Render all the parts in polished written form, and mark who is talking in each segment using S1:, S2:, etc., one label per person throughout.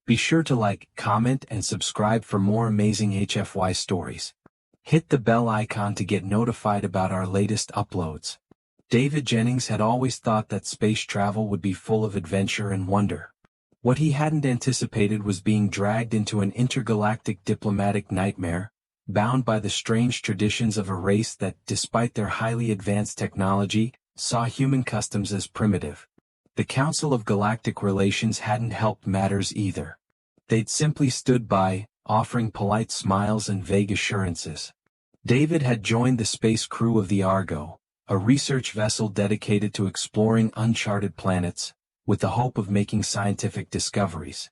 S1: Be sure to like, comment, and subscribe for more amazing HFY stories. Hit the bell icon to get notified about our latest uploads. David Jennings had always thought that space travel would be full of adventure and wonder. What he hadn't anticipated was being dragged into an intergalactic diplomatic nightmare, bound by the strange traditions of a race that, despite their highly advanced technology, saw human customs as primitive. The Council of Galactic Relations hadn't helped matters either. They'd simply stood by, offering polite smiles and vague assurances. David had joined the space crew of the Argo, a research vessel dedicated to exploring uncharted planets, with the hope of making scientific discoveries.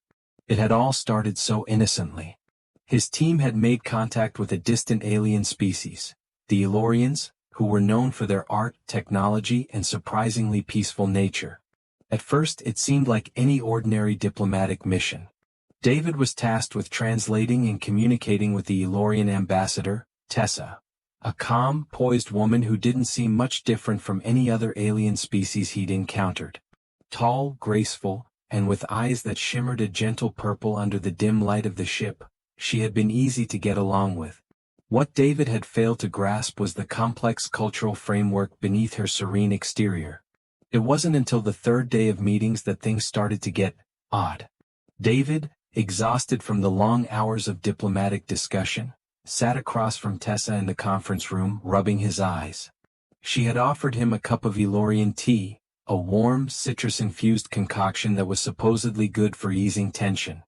S1: It had all started so innocently. His team had made contact with a distant alien species, the Elorians, who were known for their art, technology, and surprisingly peaceful nature. At first it seemed like any ordinary diplomatic mission. David was tasked with translating and communicating with the Elorian ambassador, Tessa, a calm, poised woman who didn't seem much different from any other alien species he'd encountered. Tall, graceful, and with eyes that shimmered a gentle purple under the dim light of the ship, she had been easy to get along with. What David had failed to grasp was the complex cultural framework beneath her serene exterior. It wasn't until the third day of meetings that things started to get odd. David, exhausted from the long hours of diplomatic discussion, sat across from Tessa in the conference room, rubbing his eyes. She had offered him a cup of Elorian tea, a warm, citrus-infused concoction that was supposedly good for easing tension.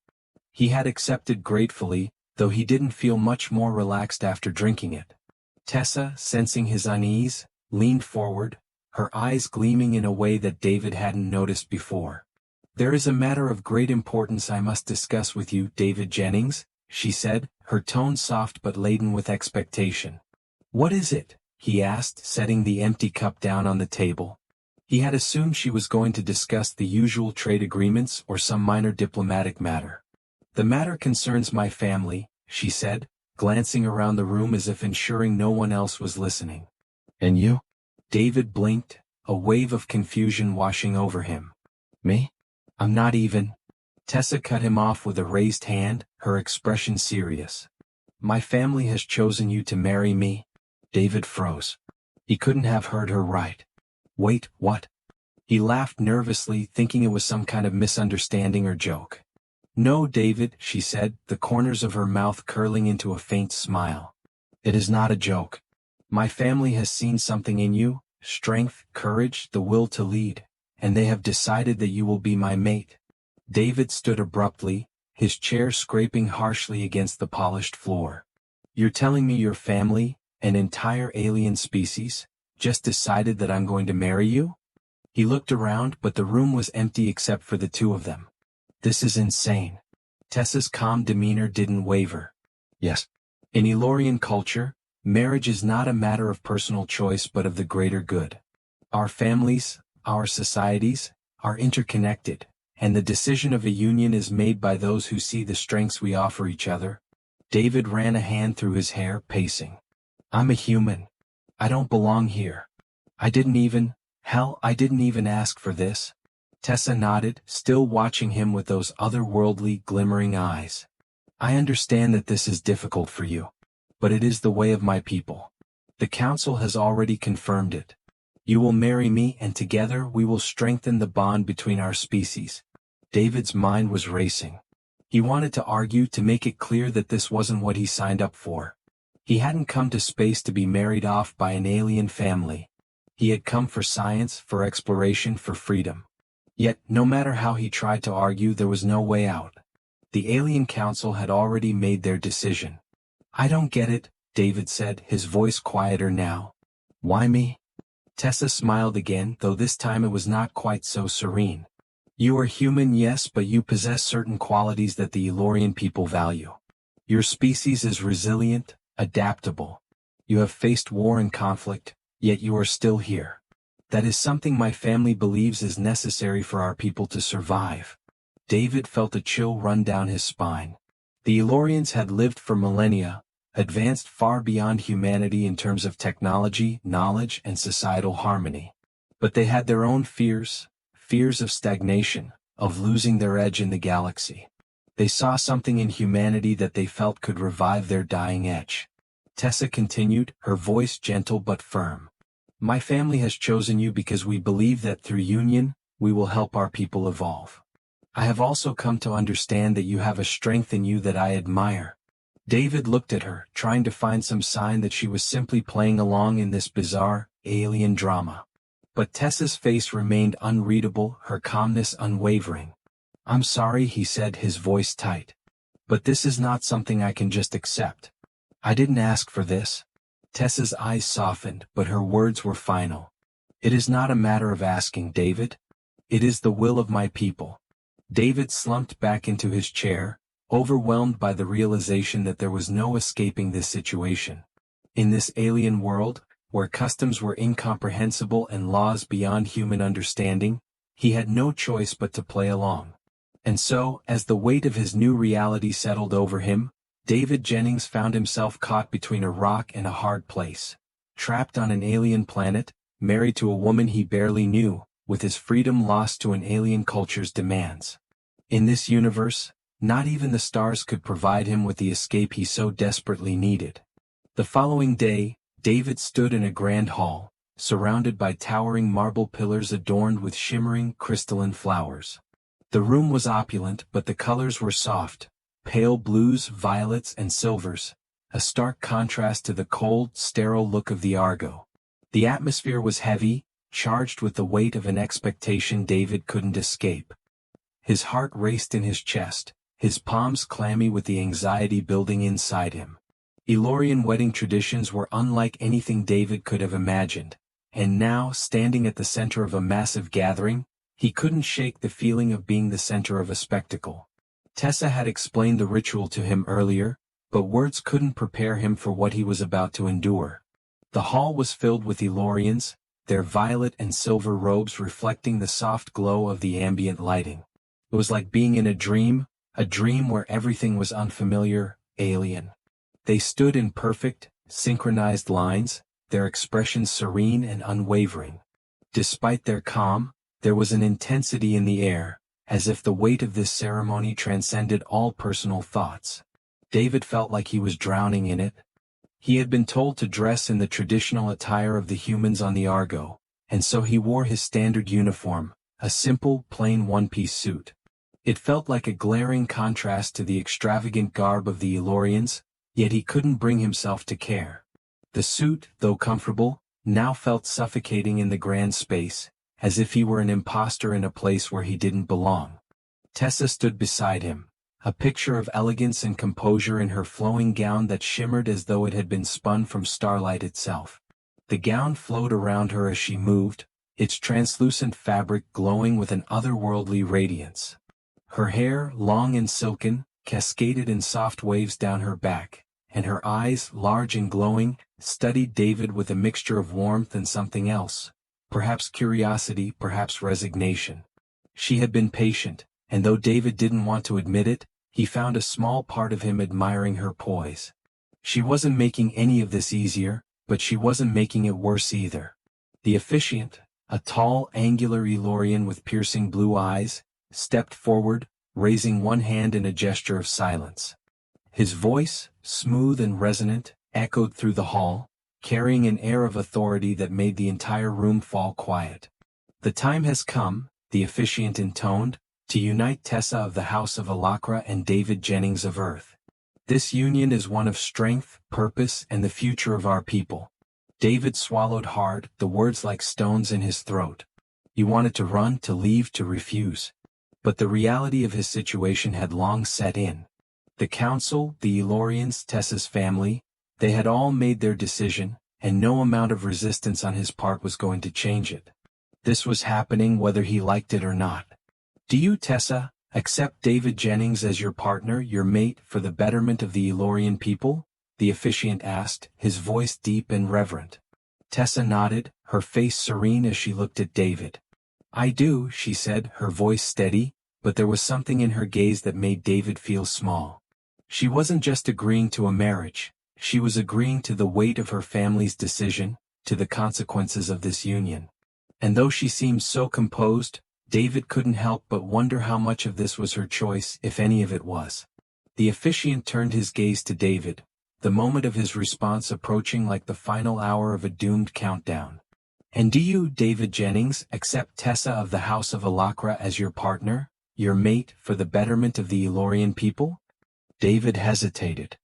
S1: He had accepted gratefully, though he didn't feel much more relaxed after drinking it. Tessa, sensing his unease, leaned forward, her eyes gleaming in a way that David hadn't noticed before. "There is a matter of great importance I must discuss with you, David Jennings," she said, her tone soft but laden with expectation. "What is it?" he asked, setting the empty cup down on the table. He had assumed she was going to discuss the usual trade agreements or some minor diplomatic matter. "The matter concerns my family," she said, glancing around the room as if ensuring no one else was listening. "And you?" David blinked, a wave of confusion washing over him. "Me? I'm not even." Tessa cut him off with a raised hand, her expression serious. "My family has chosen you to marry me." David froze. He couldn't have heard her right. "Wait, what?" He laughed nervously, thinking it was some kind of misunderstanding or joke. "No, David," she said, the corners of her mouth curling into a faint smile. "It is not a joke. My family has seen something in you, strength, courage, the will to lead, and they have decided that you will be my mate." David stood abruptly, his chair scraping harshly against the polished floor. "You're telling me your family, an entire alien species, just decided that I'm going to marry you?" He looked around, but the room was empty except for the two of them. "This is insane." Tessa's calm demeanor didn't waver. "Yes. In Elorian culture, marriage is not a matter of personal choice but of the greater good. Our families, our societies, are interconnected, and the decision of a union is made by those who see the strengths we offer each other." David ran a hand through his hair, pacing. "I'm a human. I don't belong here. I didn't even ask for this." Tessa nodded, still watching him with those otherworldly, glimmering eyes. "I understand that this is difficult for you. But it is the way of my people. The council has already confirmed it. You will marry me and together we will strengthen the bond between our species." David's mind was racing. He wanted to argue to make it clear that this wasn't what he signed up for. He hadn't come to space to be married off by an alien family. He had come for science, for exploration, for freedom. Yet, no matter how he tried to argue, there was no way out. The alien council had already made their decision. "I don't get it," David said, his voice quieter now. "Why me?" Tessa smiled again, though this time it was not quite so serene. "You are human, yes, but you possess certain qualities that the Elorian people value. Your species is resilient, adaptable. You have faced war and conflict, yet you are still here. That is something my family believes is necessary for our people to survive." David felt a chill run down his spine. The Elorians had lived for millennia, advanced far beyond humanity in terms of technology, knowledge, and societal harmony. But they had their own fears of stagnation, of losing their edge in the galaxy. They saw something in humanity that they felt could revive their dying edge. Tessa continued, her voice gentle but firm. My family has chosen you because we believe that through union, we will help our people evolve. I have also come to understand that you have a strength in you that I admire. David looked at her, trying to find some sign that she was simply playing along in this bizarre, alien drama. But Tessa's face remained unreadable, her calmness unwavering. I'm sorry, he said, his voice tight. But this is not something I can just accept. I didn't ask for this. Tessa's eyes softened, but her words were final. It is not a matter of asking, David. It is the will of my people. David slumped back into his chair, overwhelmed by the realization that there was no escaping this situation. In this alien world, where customs were incomprehensible and laws beyond human understanding, he had no choice but to play along. And so, as the weight of his new reality settled over him, David Jennings found himself caught between a rock and a hard place. Trapped on an alien planet, married to a woman he barely knew, with his freedom lost to an alien culture's demands. In this universe, not even the stars could provide him with the escape he so desperately needed. The following day, David stood in a grand hall, surrounded by towering marble pillars adorned with shimmering, crystalline flowers. The room was opulent, but the colors were soft, pale blues, violets, and silvers, a stark contrast to the cold, sterile look of the Argo. The atmosphere was heavy, charged with the weight of an expectation David couldn't escape. His heart raced in his chest, his palms clammy with the anxiety building inside him. Elorian wedding traditions were unlike anything David could have imagined, and now, standing at the center of a massive gathering, he couldn't shake the feeling of being the center of a spectacle. Tessa had explained the ritual to him earlier, but words couldn't prepare him for what he was about to endure. The hall was filled with Elorians, their violet and silver robes reflecting the soft glow of the ambient lighting. It was like being in a dream where everything was unfamiliar, alien. They stood in perfect, synchronized lines, their expressions serene and unwavering. Despite their calm, there was an intensity in the air, as if the weight of this ceremony transcended all personal thoughts. David felt like he was drowning in it. He had been told to dress in the traditional attire of the humans on the Argo, and so he wore his standard uniform, a simple, plain one-piece suit. It felt like a glaring contrast to the extravagant garb of the Elorians, yet he couldn't bring himself to care. The suit, though comfortable, now felt suffocating in the grand space, as if he were an imposter in a place where he didn't belong. Tessa stood beside him, a picture of elegance and composure in her flowing gown that shimmered as though it had been spun from starlight itself. The gown flowed around her as she moved, its translucent fabric glowing with an otherworldly radiance. Her hair, long and silken, cascaded in soft waves down her back, and her eyes, large and glowing, studied David with a mixture of warmth and something else. Perhaps curiosity, perhaps resignation. She had been patient, and though David didn't want to admit it, he found a small part of him admiring her poise. She wasn't making any of this easier, but she wasn't making it worse either. The officiant, a tall, angular Elorian with piercing blue eyes, stepped forward, raising one hand in a gesture of silence. His voice, smooth and resonant, echoed through the hall, carrying an air of authority that made the entire room fall quiet. The time has come, the officiant intoned, to unite Tessa of the House of Alakra and David Jennings of Earth. This union is one of strength, purpose, and the future of our people. David swallowed hard, the words like stones in his throat. He wanted to run, to leave, to refuse. But the reality of his situation had long set in. The council, the Elorians, Tessa's family, they had all made their decision, and no amount of resistance on his part was going to change it. This was happening whether he liked it or not. Do you, Tessa, accept David Jennings as your partner, your mate, for the betterment of the Elorian people? The officiant asked, his voice deep and reverent. Tessa nodded, her face serene as she looked at David. I do, she said, her voice steady, but there was something in her gaze that made David feel small. She wasn't just agreeing to a marriage, she was agreeing to the weight of her family's decision, to the consequences of this union. And though she seemed so composed, David couldn't help but wonder how much of this was her choice, if any of it was. The officiant turned his gaze to David, the moment of his response approaching like the final hour of a doomed countdown. "And do you, David Jennings, accept Tessa of the House of Alakra as your partner, your mate, for the betterment of the Elorian people?" David hesitated.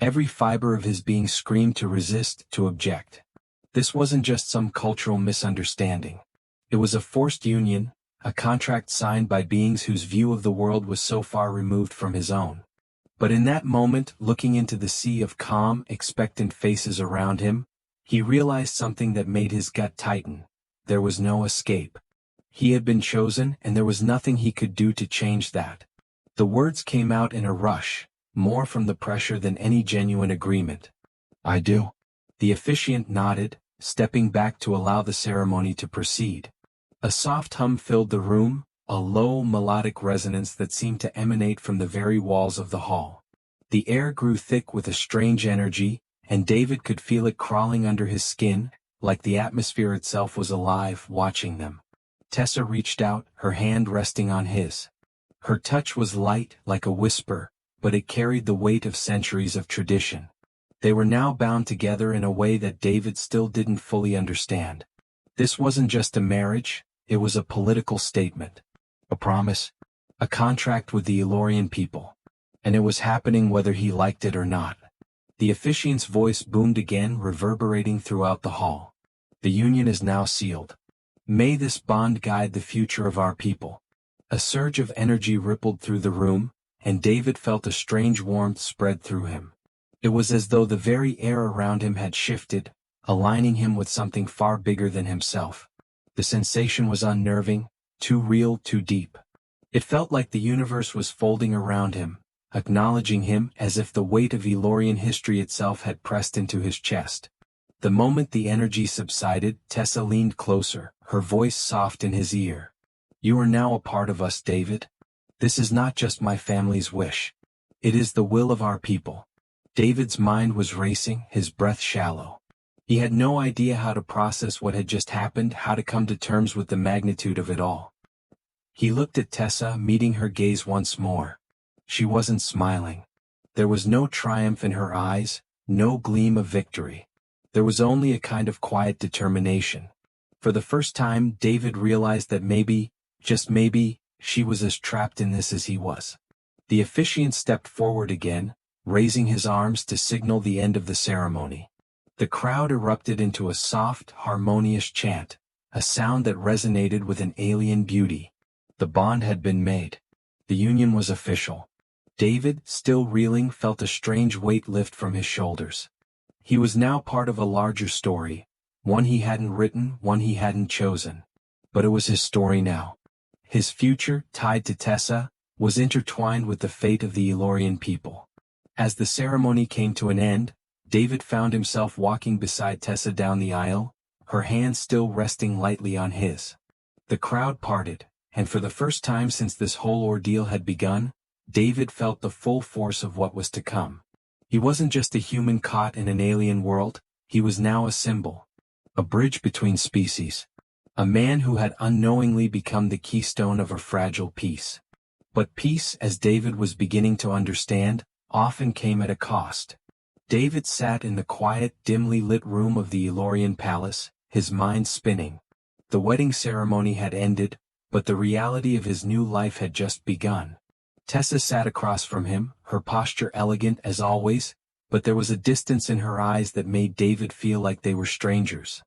S1: Every fiber of his being screamed to resist, to object. This wasn't just some cultural misunderstanding. It was a forced union, a contract signed by beings whose view of the world was so far removed from his own. But in that moment, looking into the sea of calm, expectant faces around him, he realized something that made his gut tighten. There was no escape. He had been chosen, and there was nothing he could do to change that. The words came out in a rush, more from the pressure than any genuine agreement. "I do." The officiant nodded, stepping back to allow the ceremony to proceed. A soft hum filled the room, a low melodic resonance that seemed to emanate from the very walls of the hall. The air grew thick with a strange energy, and David could feel it crawling under his skin, like the atmosphere itself was alive, watching them. Tessa reached out, her hand resting on his. Her touch was light, like a whisper, but it carried the weight of centuries of tradition. They were now bound together in a way that David still didn't fully understand. This wasn't just a marriage, it was a political statement. A promise. A contract with the Elorian people. And it was happening whether he liked it or not. The officiant's voice boomed again, reverberating throughout the hall. "The union is now sealed. May this bond guide the future of our people." A surge of energy rippled through the room, and David felt a strange warmth spread through him. It was as though the very air around him had shifted, aligning him with something far bigger than himself. The sensation was unnerving, too real, too deep. It felt like the universe was folding around him, acknowledging him as if the weight of Elorian history itself had pressed into his chest. The moment the energy subsided, Tessa leaned closer, her voice soft in his ear. "You are now a part of us, David. This is not just my family's wish. It is the will of our people." David's mind was racing, his breath shallow. He had no idea how to process what had just happened, how to come to terms with the magnitude of it all. He looked at Tessa, meeting her gaze once more. She wasn't smiling. There was no triumph in her eyes, no gleam of victory. There was only a kind of quiet determination. For the first time, David realized that maybe, just maybe, she was as trapped in this as he was. The officiant stepped forward again, raising his arms to signal the end of the ceremony. The crowd erupted into a soft, harmonious chant, a sound that resonated with an alien beauty. The bond had been made. The union was official. David, still reeling, felt a strange weight lift from his shoulders. He was now part of a larger story, one he hadn't written, one he hadn't chosen. But it was his story now. His future, tied to Tessa, was intertwined with the fate of the Elorian people. As the ceremony came to an end, David found himself walking beside Tessa down the aisle, her hand still resting lightly on his. The crowd parted, and for the first time since this whole ordeal had begun, David felt the full force of what was to come. He wasn't just a human caught in an alien world, he was now a symbol. A bridge between species. A man who had unknowingly become the keystone of a fragile peace. But peace, as David was beginning to understand, often came at a cost. David sat in the quiet, dimly lit room of the Elorian palace, his mind spinning. The wedding ceremony had ended, but the reality of his new life had just begun. Tessa sat across from him, her posture elegant as always, but there was a distance in her eyes that made David feel like they were strangers.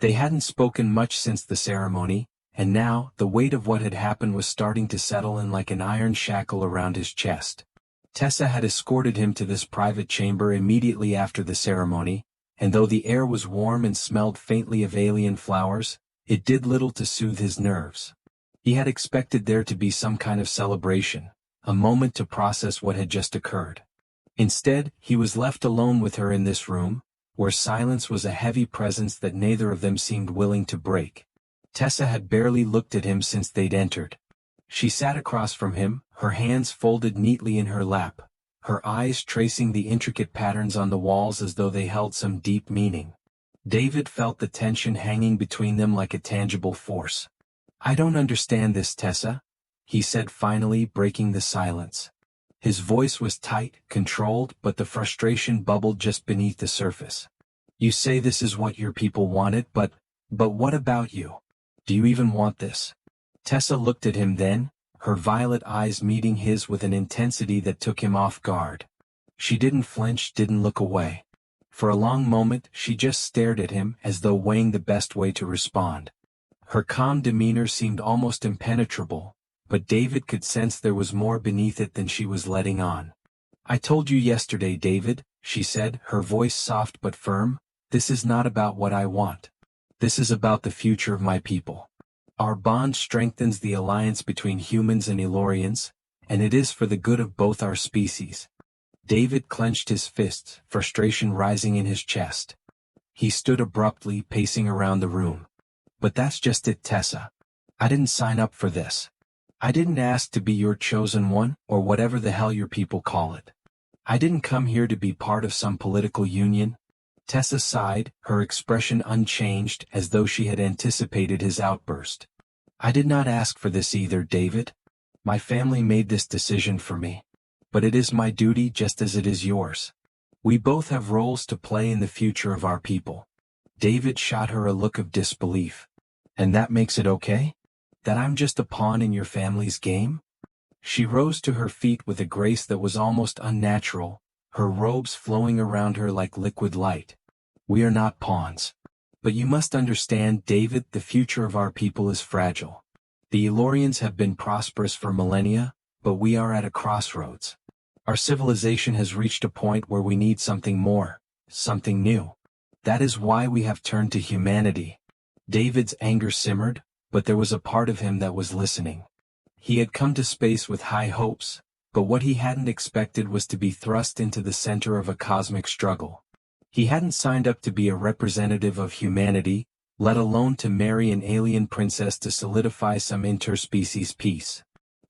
S1: They hadn't spoken much since the ceremony, and now, the weight of what had happened was starting to settle in like an iron shackle around his chest. Tessa had escorted him to this private chamber immediately after the ceremony, and though the air was warm and smelled faintly of alien flowers, it did little to soothe his nerves. He had expected there to be some kind of celebration, a moment to process what had just occurred. Instead, he was left alone with her in this room, where silence was a heavy presence that neither of them seemed willing to break. Tessa had barely looked at him since they'd entered. She sat across from him, her hands folded neatly in her lap, her eyes tracing the intricate patterns on the walls as though they held some deep meaning. David felt the tension hanging between them like a tangible force. "I don't understand this, Tessa," he said, finally breaking the silence. His voice was tight, controlled, but the frustration bubbled just beneath the surface. "You say this is what your people wanted, but what about you? Do you even want this?" Tessa looked at him then, her violet eyes meeting his with an intensity that took him off guard. She didn't flinch, didn't look away. For a long moment she just stared at him as though weighing the best way to respond. Her calm demeanor seemed almost impenetrable, but David could sense there was more beneath it than she was letting on. "I told you yesterday, David," she said, her voice soft but firm, "this is not about what I want. This is about the future of my people. Our bond strengthens the alliance between humans and Elorians, and it is for the good of both our species." David clenched his fists, frustration rising in his chest. He stood abruptly, pacing around the room. "But that's just it, Tessa. I didn't sign up for this. I didn't ask to be your chosen one, or whatever the hell your people call it. I didn't come here to be part of some political union." Tessa sighed, her expression unchanged, as though she had anticipated his outburst. "I did not ask for this either, David. My family made this decision for me. But it is my duty just as it is yours. We both have roles to play in the future of our people." David shot her a look of disbelief. "And that makes it okay? That I'm just a pawn in your family's game?" She rose to her feet with a grace that was almost unnatural, her robes flowing around her like liquid light. "We are not pawns. But you must understand, David, the future of our people is fragile. The Elorians have been prosperous for millennia, but we are at a crossroads. Our civilization has reached a point where we need something more, something new. That is why we have turned to humanity." David's anger simmered, but there was a part of him that was listening. He had come to space with high hopes, but what he hadn't expected was to be thrust into the center of a cosmic struggle. He hadn't signed up to be a representative of humanity, let alone to marry an alien princess to solidify some interspecies peace.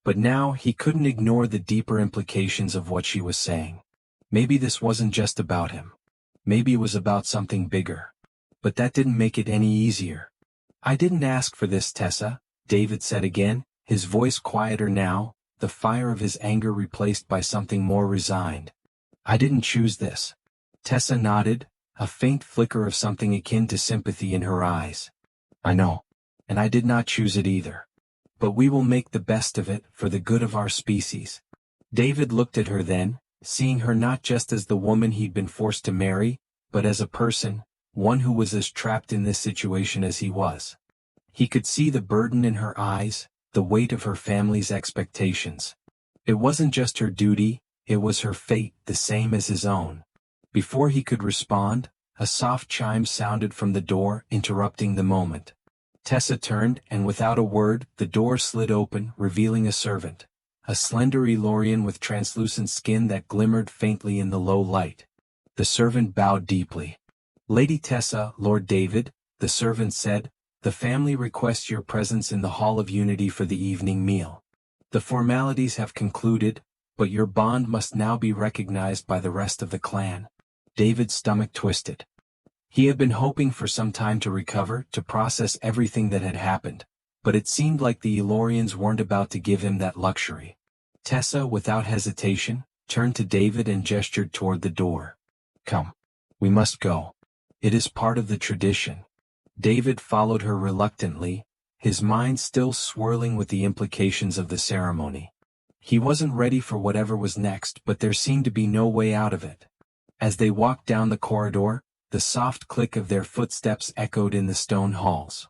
S1: But now he couldn't ignore the deeper implications of what she was saying. Maybe this wasn't just about him. Maybe it was about something bigger. But that didn't make it any easier. "I didn't ask for this, Tessa," David said again, his voice quieter now, the fire of his anger replaced by something more resigned. "I didn't choose this." Tessa nodded, a faint flicker of something akin to sympathy in her eyes. "I know. And I did not choose it either. But we will make the best of it for the good of our species." David looked at her then, seeing her not just as the woman he'd been forced to marry, but as a person, one who was as trapped in this situation as he was. He could see the burden in her eyes, the weight of her family's expectations. It wasn't just her duty, it was her fate, the same as his own. Before he could respond, a soft chime sounded from the door, interrupting the moment. Tessa turned, and without a word, the door slid open, revealing a servant. A slender Elorian with translucent skin that glimmered faintly in the low light. The servant bowed deeply. "Lady Tessa, Lord David," the servant said, "the family requests your presence in the Hall of Unity for the evening meal. The formalities have concluded, but your bond must now be recognized by the rest of the clan." David's stomach twisted. He had been hoping for some time to recover, to process everything that had happened, but it seemed like the Elorians weren't about to give him that luxury. Tessa, without hesitation, turned to David and gestured toward the door. "Come. We must go. It is part of the tradition." David followed her reluctantly, his mind still swirling with the implications of the ceremony. He wasn't ready for whatever was next, but there seemed to be no way out of it. As they walked down the corridor, the soft click of their footsteps echoed in the stone halls.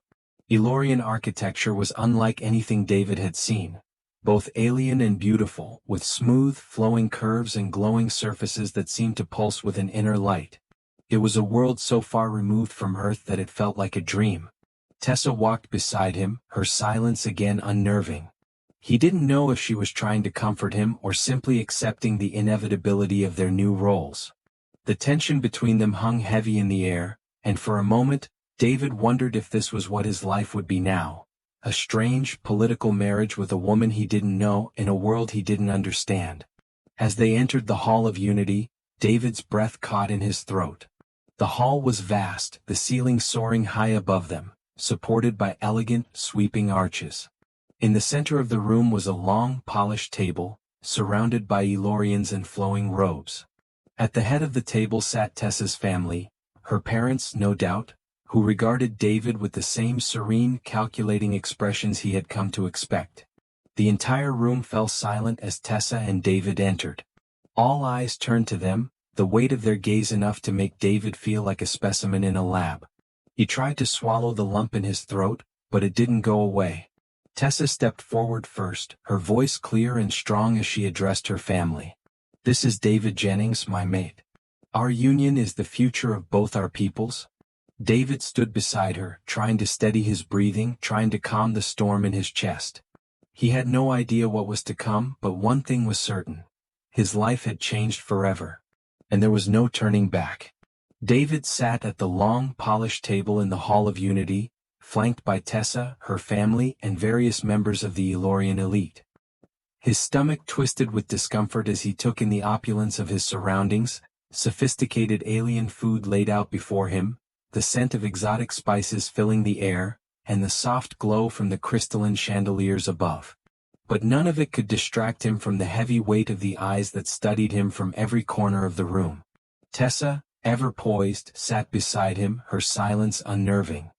S1: Elorian architecture was unlike anything David had seen, both alien and beautiful, with smooth, flowing curves and glowing surfaces that seemed to pulse with an inner light. It was a world so far removed from Earth that it felt like a dream. Tessa walked beside him, her silence again unnerving. He didn't know if she was trying to comfort him or simply accepting the inevitability of their new roles. The tension between them hung heavy in the air, and for a moment, David wondered if this was what his life would be now. A strange, political marriage with a woman he didn't know in a world he didn't understand. As they entered the Hall of Unity, David's breath caught in his throat. The hall was vast, the ceiling soaring high above them, supported by elegant, sweeping arches. In the center of the room was a long, polished table, surrounded by Elorians in flowing robes. At the head of the table sat Tessa's family, her parents, no doubt, who regarded David with the same serene, calculating expressions he had come to expect. The entire room fell silent as Tessa and David entered. All eyes turned to them, the weight of their gaze enough to make David feel like a specimen in a lab. He tried to swallow the lump in his throat, but it didn't go away. Tessa stepped forward first, her voice clear and strong as she addressed her family. "This is David Jennings, my mate. Our union is the future of both our peoples." David stood beside her, trying to steady his breathing, trying to calm the storm in his chest. He had no idea what was to come, but one thing was certain. His life had changed forever. And there was no turning back. David sat at the long, polished table in the Hall of Unity, flanked by Tessa, her family, and various members of the Elorian elite. His stomach twisted with discomfort as he took in the opulence of his surroundings, sophisticated alien food laid out before him, the scent of exotic spices filling the air, and the soft glow from the crystalline chandeliers above. But none of it could distract him from the heavy weight of the eyes that studied him from every corner of the room. Tessa, ever poised, sat beside him, her silence unnerving.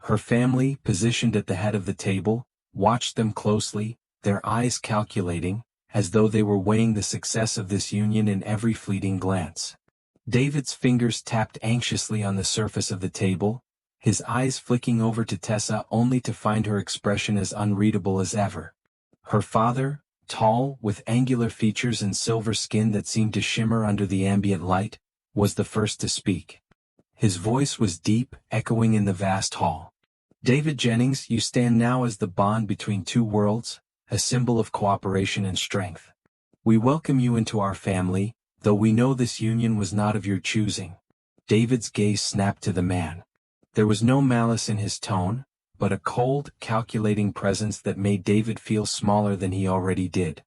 S1: Her family, positioned at the head of the table, watched them closely, their eyes calculating, as though they were weighing the success of this union in every fleeting glance. David's fingers tapped anxiously on the surface of the table, his eyes flicking over to Tessa only to find her expression as unreadable as ever. Her father, tall, with angular features and silver skin that seemed to shimmer under the ambient light, was the first to speak. His voice was deep, echoing in the vast hall. "David Jennings, you stand now as the bond between two worlds, a symbol of cooperation and strength. We welcome you into our family, though we know this union was not of your choosing." David's gaze snapped to the man. There was no malice in his tone, but a cold, calculating presence that made David feel smaller than he already did.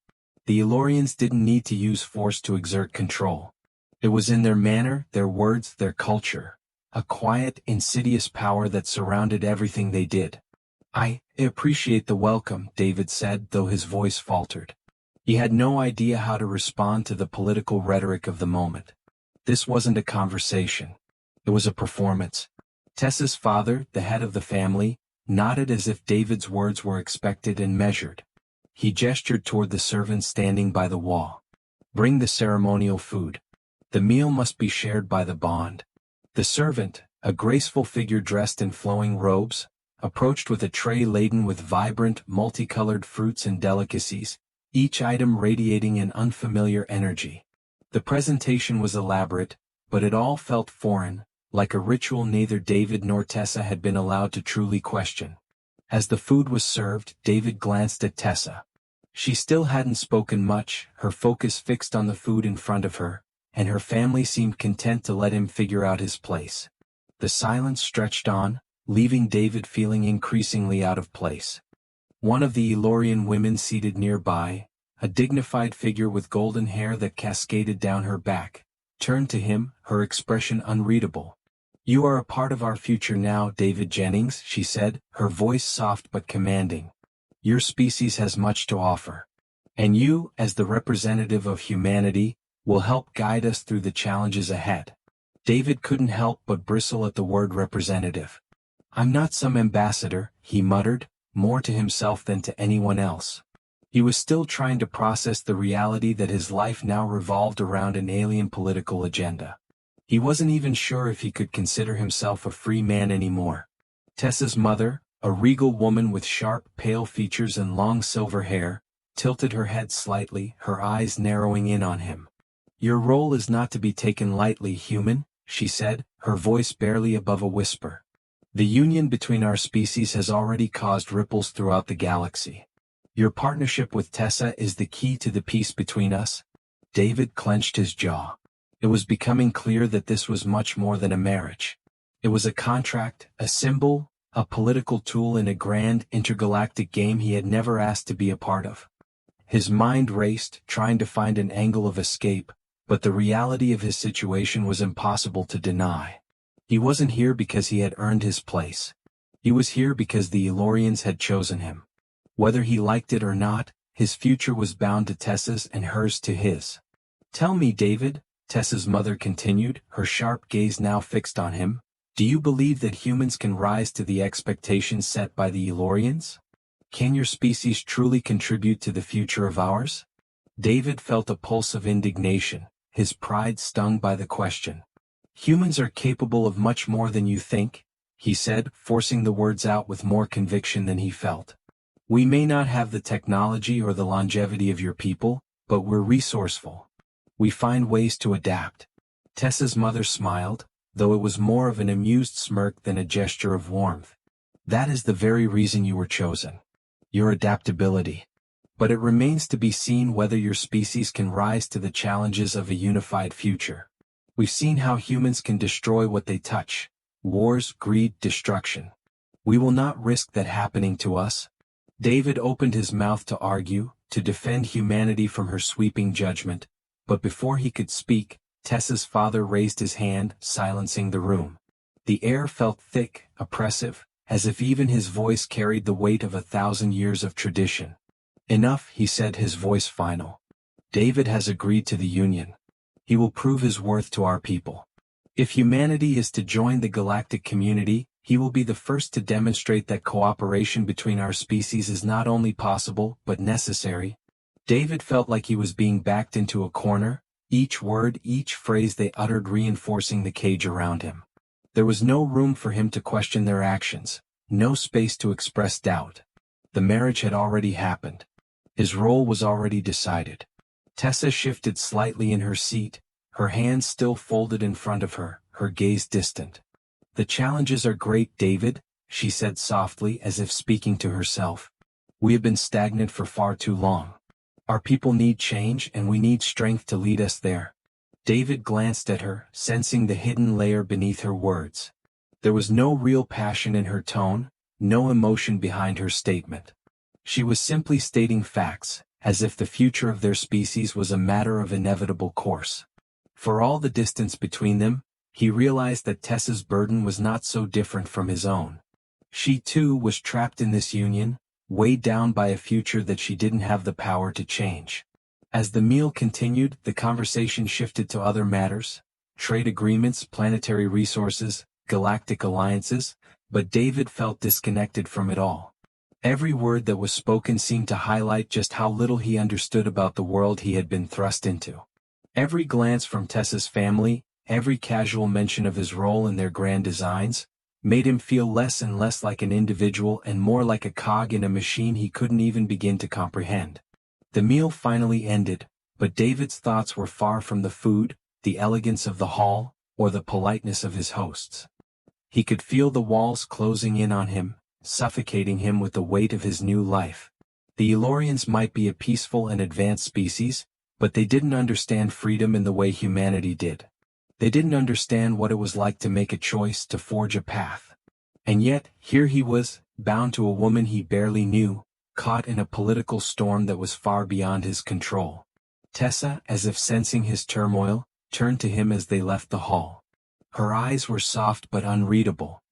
S1: The Elorians didn't need to use force to exert control. It was in their manner, their words, their culture. A quiet, insidious power that surrounded everything they did. I appreciate the welcome," David said, though his voice faltered. He had no idea how to respond to the political rhetoric of the moment. This wasn't a conversation. It was a performance. Tessa's father, the head of the family, nodded as if David's words were expected and measured. He gestured toward the servant standing by the wall. "Bring the ceremonial food. The meal must be shared by the bond." The servant, a graceful figure dressed in flowing robes, approached with a tray laden with vibrant, multicolored fruits and delicacies, each item radiating an unfamiliar energy. The presentation was elaborate, but it all felt foreign, like a ritual neither David nor Tessa had been allowed to truly question. As the food was served, David glanced at Tessa. She still hadn't spoken much, her focus fixed on the food in front of her, and her family seemed content to let him figure out his place. The silence stretched on, leaving David feeling increasingly out of place. One of the Elorian women seated nearby, a dignified figure with golden hair that cascaded down her back, turned to him, her expression unreadable. "You are a part of our future now, David Jennings," she said, her voice soft but commanding. "Your species has much to offer. And you, as the representative of humanity, will help guide us through the challenges ahead." David couldn't help but bristle at the word representative. "I'm not some ambassador," he muttered, more to himself than to anyone else. He was still trying to process the reality that his life now revolved around an alien political agenda. He wasn't even sure if he could consider himself a free man anymore. Tessa's mother, a regal woman with sharp, pale features and long silver hair, tilted her head slightly, her eyes narrowing in on him. "Your role is not to be taken lightly, human," she said, her voice barely above a whisper. "The union between our species has already caused ripples throughout the galaxy. Your partnership with Tessa is the key to the peace between us." David clenched his jaw. It was becoming clear that this was much more than a marriage. It was a contract, a symbol, a political tool in a grand, intergalactic game he had never asked to be a part of. His mind raced, trying to find an angle of escape, but the reality of his situation was impossible to deny. He wasn't here because he had earned his place. He was here because the Elorians had chosen him. Whether he liked it or not, his future was bound to Tessa's and hers to his. "Tell me, David," Tessa's mother continued, her sharp gaze now fixed on him, "do you believe that humans can rise to the expectations set by the Elorians? Can your species truly contribute to the future of ours?" David felt a pulse of indignation, his pride stung by the question. "Humans are capable of much more than you think," he said, forcing the words out with more conviction than he felt. "We may not have the technology or the longevity of your people, but we're resourceful. We find ways to adapt." Tessa's mother smiled, though it was more of an amused smirk than a gesture of warmth. "That is the very reason you were chosen. Your adaptability. But it remains to be seen whether your species can rise to the challenges of a unified future. We've seen how humans can destroy what they touch. Wars, greed, destruction. We will not risk that happening to us." David opened his mouth to argue, to defend humanity from her sweeping judgment, but before he could speak, Tessa's father raised his hand, silencing the room. The air felt thick, oppressive, as if even his voice carried the weight of 1,000 years of tradition. "Enough," he said, his voice final. "David has agreed to the union. He will prove his worth to our people. If humanity is to join the galactic community, he will be the first to demonstrate that cooperation between our species is not only possible, but necessary." David felt like he was being backed into a corner, each word, each phrase they uttered reinforcing the cage around him. There was no room for him to question their actions, no space to express doubt. The marriage had already happened. His role was already decided. Tessa shifted slightly in her seat, her hands still folded in front of her, her gaze distant. "The challenges are great, David," she said softly as if speaking to herself. "We have been stagnant for far too long. Our people need change and we need strength to lead us there." David glanced at her, sensing the hidden layer beneath her words. There was no real passion in her tone, no emotion behind her statement. She was simply stating facts, as if the future of their species was a matter of inevitable course. For all the distance between them, he realized that Tessa's burden was not so different from his own. She too was trapped in this union, weighed down by a future that she didn't have the power to change. As the meal continued, the conversation shifted to other matters, trade agreements, planetary resources, galactic alliances, but David felt disconnected from it all. Every word that was spoken seemed to highlight just how little he understood about the world he had been thrust into. Every glance from Tessa's family, every casual mention of his role in their grand designs, made him feel less and less like an individual and more like a cog in a machine he couldn't even begin to comprehend. The meal finally ended, but David's thoughts were far from the food, the elegance of the hall, or the politeness of his hosts. He could feel the walls closing in on him, suffocating him with the weight of his new life. The Elorians might be a peaceful and advanced species, but they didn't understand freedom in the way humanity did. They didn't understand what it was like to make a choice, to forge a path. And yet, here he was, bound to a woman he barely knew, caught in a political storm that was far beyond his control. Tessa, as if sensing his turmoil, turned to him as they left the hall. Her eyes were soft but unreadable.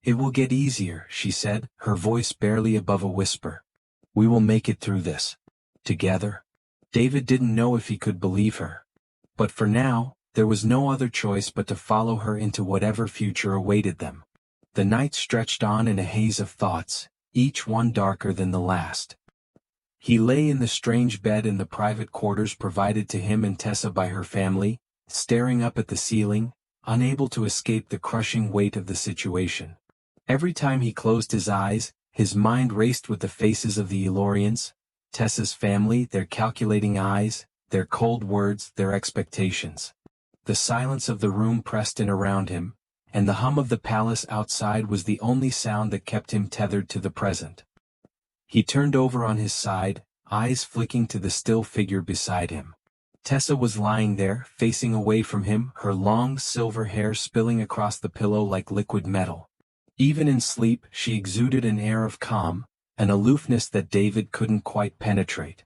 S1: "It will get easier," she said, her voice barely above a whisper. "We will make it through this. Together." David didn't know if he could believe her. But for now, there was no other choice but to follow her into whatever future awaited them. The night stretched on in a haze of thoughts, each one darker than the last. He lay in the strange bed in the private quarters provided to him and Tessa by her family, staring up at the ceiling, unable to escape the crushing weight of the situation. Every time he closed his eyes, his mind raced with the faces of the Elorians, Tessa's family, their calculating eyes, their cold words, their expectations. The silence of the room pressed in around him, and the hum of the palace outside was the only sound that kept him tethered to the present. He turned over on his side, eyes flicking to the still figure beside him. Tessa was lying there, facing away from him, her long silver hair spilling across the pillow like liquid metal. Even in sleep, she exuded an air of calm, an aloofness that David couldn't quite penetrate.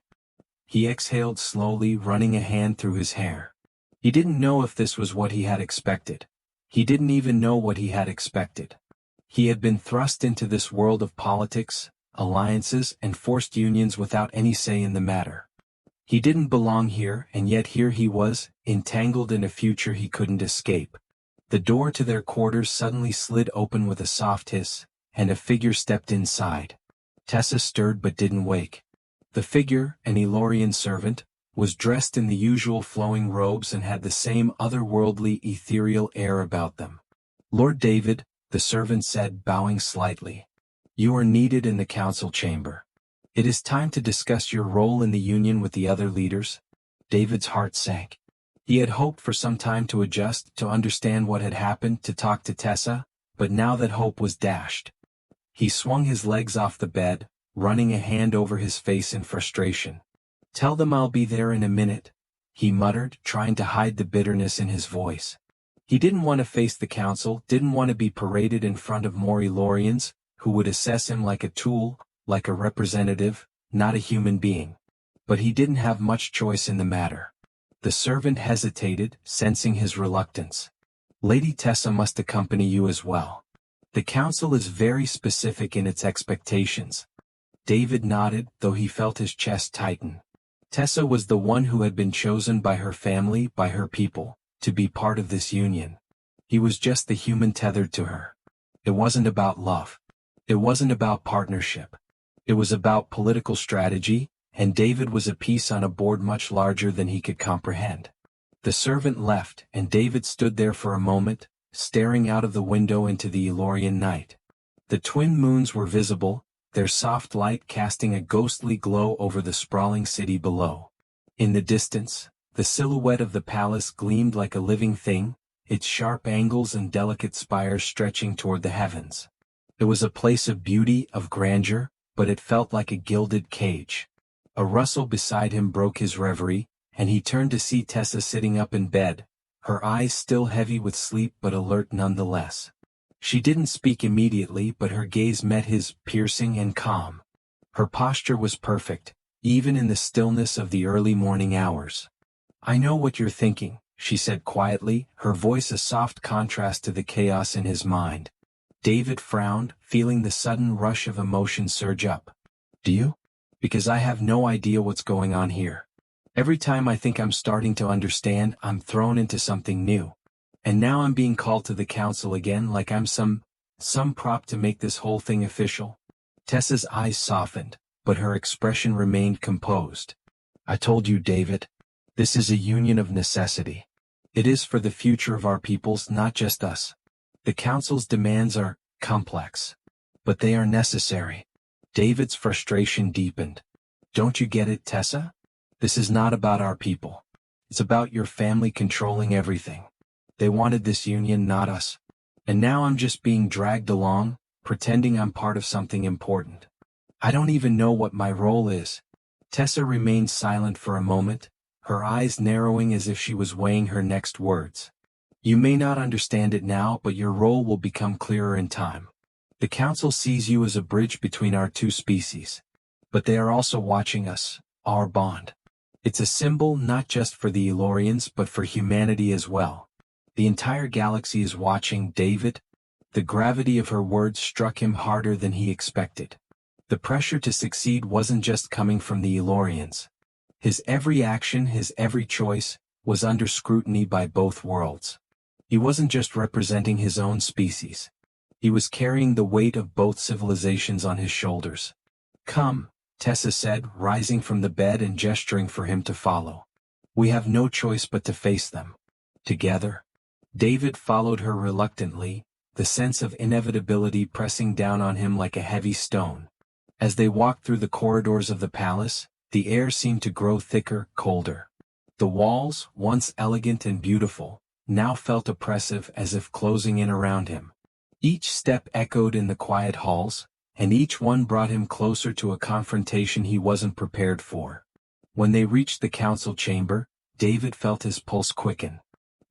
S1: He exhaled slowly, running a hand through his hair. He didn't know if this was what he had expected. He didn't even know what he had expected. He had been thrust into this world of politics, alliances, and forced unions without any say in the matter. He didn't belong here, and yet here he was, entangled in a future he couldn't escape. The door to their quarters suddenly slid open with a soft hiss, and a figure stepped inside. Tessa stirred but didn't wake. The figure, an Elorian servant, was dressed in the usual flowing robes and had the same otherworldly ethereal air about them. "Lord David," the servant said, bowing slightly. "You are needed in the council chamber. It is time to discuss your role in the union with the other leaders." David's heart sank. He had hoped for some time to adjust, to understand what had happened, to talk to Tessa, but now that hope was dashed. He swung his legs off the bed, running a hand over his face in frustration. "Tell them I'll be there in a minute," he muttered, trying to hide the bitterness in his voice. He didn't want to face the council, didn't want to be paraded in front of more Elorians, who would assess him like a tool, like a representative, not a human being. But he didn't have much choice in the matter. The servant hesitated, sensing his reluctance. "Lady Tessa must accompany you as well. The council is very specific in its expectations." David nodded, though he felt his chest tighten. Tessa was the one who had been chosen by her family, by her people, to be part of this union. He was just the human tethered to her. It wasn't about love. It wasn't about partnership. It was about political strategy, and David was a piece on a board much larger than he could comprehend. The servant left, and David stood there for a moment, staring out of the window into the Elorian night. The twin moons were visible, their soft light casting a ghostly glow over the sprawling city below. In the distance, the silhouette of the palace gleamed like a living thing, its sharp angles and delicate spires stretching toward the heavens. It was a place of beauty, of grandeur, but it felt like a gilded cage. A rustle beside him broke his reverie, and he turned to see Tessa sitting up in bed, her eyes still heavy with sleep but alert nonetheless. She didn't speak immediately, but her gaze met his, piercing and calm. Her posture was perfect, even in the stillness of the early morning hours. "I know what you're thinking," she said quietly, her voice a soft contrast to the chaos in his mind. David frowned, feeling the sudden rush of emotion surge up. "Do you? Because I have no idea what's going on here. Every time I think I'm starting to understand, I'm thrown into something new. And now I'm being called to the council again like I'm some prop to make this whole thing official." Tessa's eyes softened, but her expression remained composed. "I told you, David. This is a union of necessity. It is for the future of our peoples, not just us. The council's demands are complex, but they are necessary." David's frustration deepened. "Don't you get it, Tessa? This is not about our people. It's about your family controlling everything. They wanted this union, not us. And now I'm just being dragged along, pretending I'm part of something important. I don't even know what my role is." Tessa remained silent for a moment, her eyes narrowing as if she was weighing her next words. "You may not understand it now, but your role will become clearer in time. The council sees you as a bridge between our two species. But they are also watching us, our bond. It's a symbol not just for the Elorians but for humanity as well. The entire galaxy is watching, David." The gravity of her words struck him harder than he expected. The pressure to succeed wasn't just coming from the Elorians. His every action, his every choice, was under scrutiny by both worlds. He wasn't just representing his own species. He was carrying the weight of both civilizations on his shoulders. "Come," Tessa said, rising from the bed and gesturing for him to follow. "We have no choice but to face them. Together." David followed her reluctantly, the sense of inevitability pressing down on him like a heavy stone. As they walked through the corridors of the palace, the air seemed to grow thicker, colder. The walls, once elegant and beautiful, now felt oppressive, as if closing in around him. Each step echoed in the quiet halls, and each one brought him closer to a confrontation he wasn't prepared for. When they reached the council chamber, David felt his pulse quicken.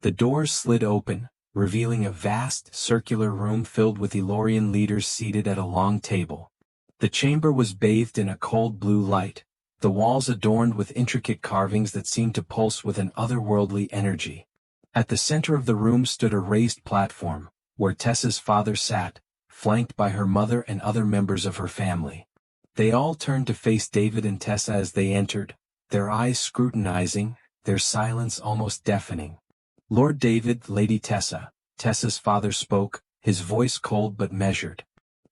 S1: The doors slid open, revealing a vast, circular room filled with Elorian leaders seated at a long table. The chamber was bathed in a cold blue light, the walls adorned with intricate carvings that seemed to pulse with an otherworldly energy. At the center of the room stood a raised platform, where Tessa's father sat, flanked by her mother and other members of her family. They all turned to face David and Tessa as they entered, their eyes scrutinizing, their silence almost deafening. "Lord David, Lady Tessa," Tessa's father spoke, his voice cold but measured.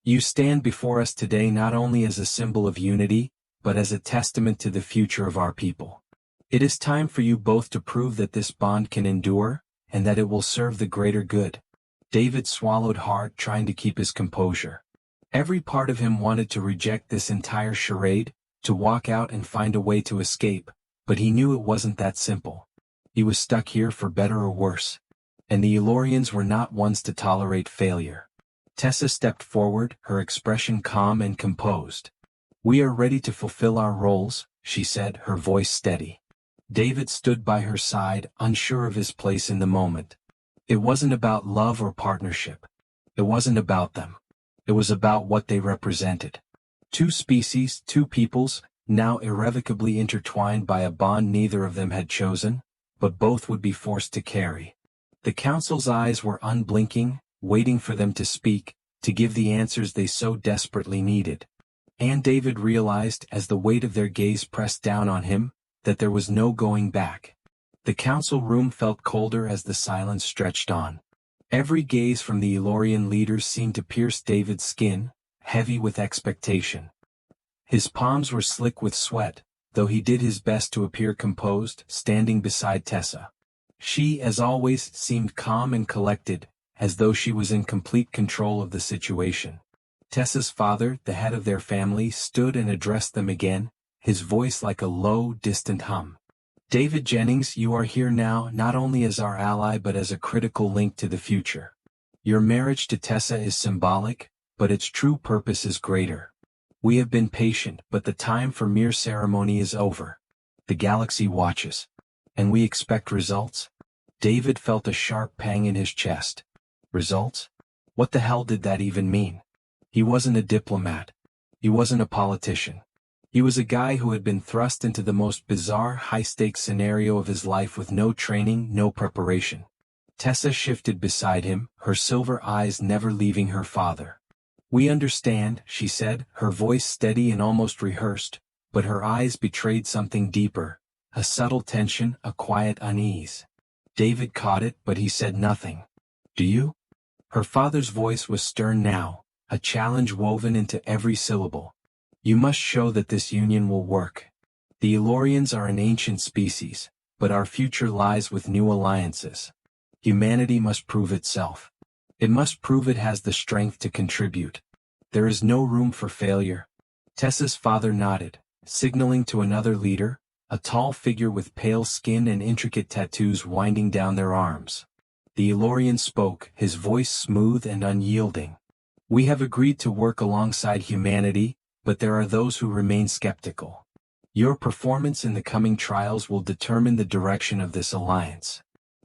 S1: "You stand before us today not only as a symbol of unity, but as a testament to the future of our people. It is time for you both to prove that this bond can endure, and that it will serve the greater good." David swallowed hard, trying to keep his composure. Every part of him wanted to reject this entire charade, to walk out and find a way to escape, but he knew it wasn't that simple. He was stuck here for better or worse. And the Elorians were not ones to tolerate failure. Tessa stepped forward, her expression calm and composed. "We are ready to fulfill our roles," she said, her voice steady. David stood by her side, unsure of his place in the moment. It wasn't about love or partnership. It wasn't about them. It was about what they represented. Two species, two peoples, now irrevocably intertwined by a bond neither of them had chosen, but both would be forced to carry. The council's eyes were unblinking, waiting for them to speak, to give the answers they so desperately needed. And David realized, as the weight of their gaze pressed down on him, that there was no going back. The council room felt colder as the silence stretched on. Every gaze from the Elorian leaders seemed to pierce David's skin, heavy with expectation. His palms were slick with sweat, though he did his best to appear composed, standing beside Tessa. She, as always, seemed calm and collected, as though she was in complete control of the situation. Tessa's father, the head of their family, stood and addressed them again, his voice like a low, distant hum. "David Jennings, you are here now not only as our ally but as a critical link to the future. Your marriage to Tessa is symbolic, but its true purpose is greater. We have been patient, but the time for mere ceremony is over. The galaxy watches. And we expect results." David felt a sharp pang in his chest. Results? What the hell did that even mean? He wasn't a diplomat. He wasn't a politician. He was a guy who had been thrust into the most bizarre high-stakes scenario of his life with no training, no preparation. Tessa shifted beside him, her silver eyes never leaving her father. "We understand," she said, her voice steady and almost rehearsed, but her eyes betrayed something deeper, a subtle tension, a quiet unease. David caught it, but he said nothing. "Do you?" Her father's voice was stern now, a challenge woven into every syllable. "You must show that this union will work. The Elorians are an ancient species, but our future lies with new alliances. Humanity must prove itself. It must prove it has the strength to contribute. There is no room for failure." Tessa's father nodded, signaling to another leader, a tall figure with pale skin and intricate tattoos winding down their arms. The Elorian spoke, his voice smooth and unyielding. "We have agreed to work alongside humanity, but there are those who remain skeptical. Your performance in the coming trials will determine the direction of this alliance.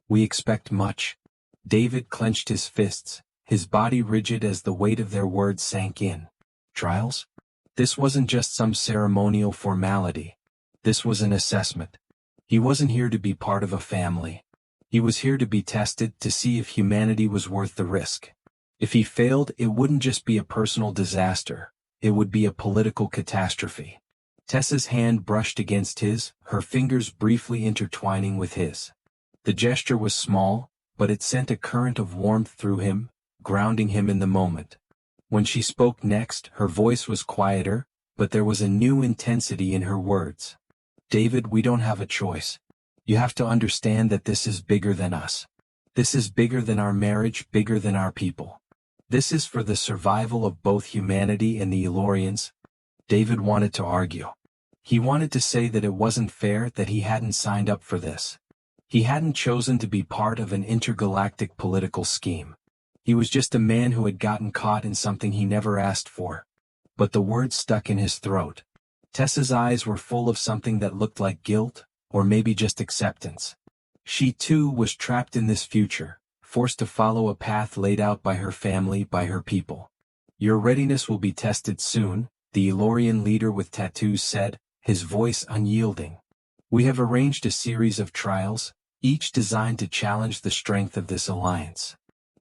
S1: We expect much." David clenched his fists, his body rigid as the weight of their words sank in. Trials? This wasn't just some ceremonial formality. This was an assessment. He wasn't here to be part of a family. He was here to be tested, to see if humanity was worth the risk. If he failed, it wouldn't just be a personal disaster. It would be a political catastrophe. Tessa's hand brushed against his, her fingers briefly intertwining with his. The gesture was small, but it sent a current of warmth through him, grounding him in the moment. When she spoke next, her voice was quieter, but there was a new intensity in her words. "David, we don't have a choice. You have to understand that this is bigger than us. This is bigger than our marriage, bigger than our people. This is for the survival of both humanity and the Elorians." David wanted to argue. He wanted to say that it wasn't fair, that he hadn't signed up for this. He hadn't chosen to be part of an intergalactic political scheme. He was just a man who had gotten caught in something he never asked for. But the words stuck in his throat. Tessa's eyes were full of something that looked like guilt, or maybe just acceptance. She too was trapped in this future, forced to follow a path laid out by her family, by her people. "Your readiness will be tested soon," the Elorian leader with tattoos said, his voice unyielding. "We have arranged a series of trials, each designed to challenge the strength of this alliance.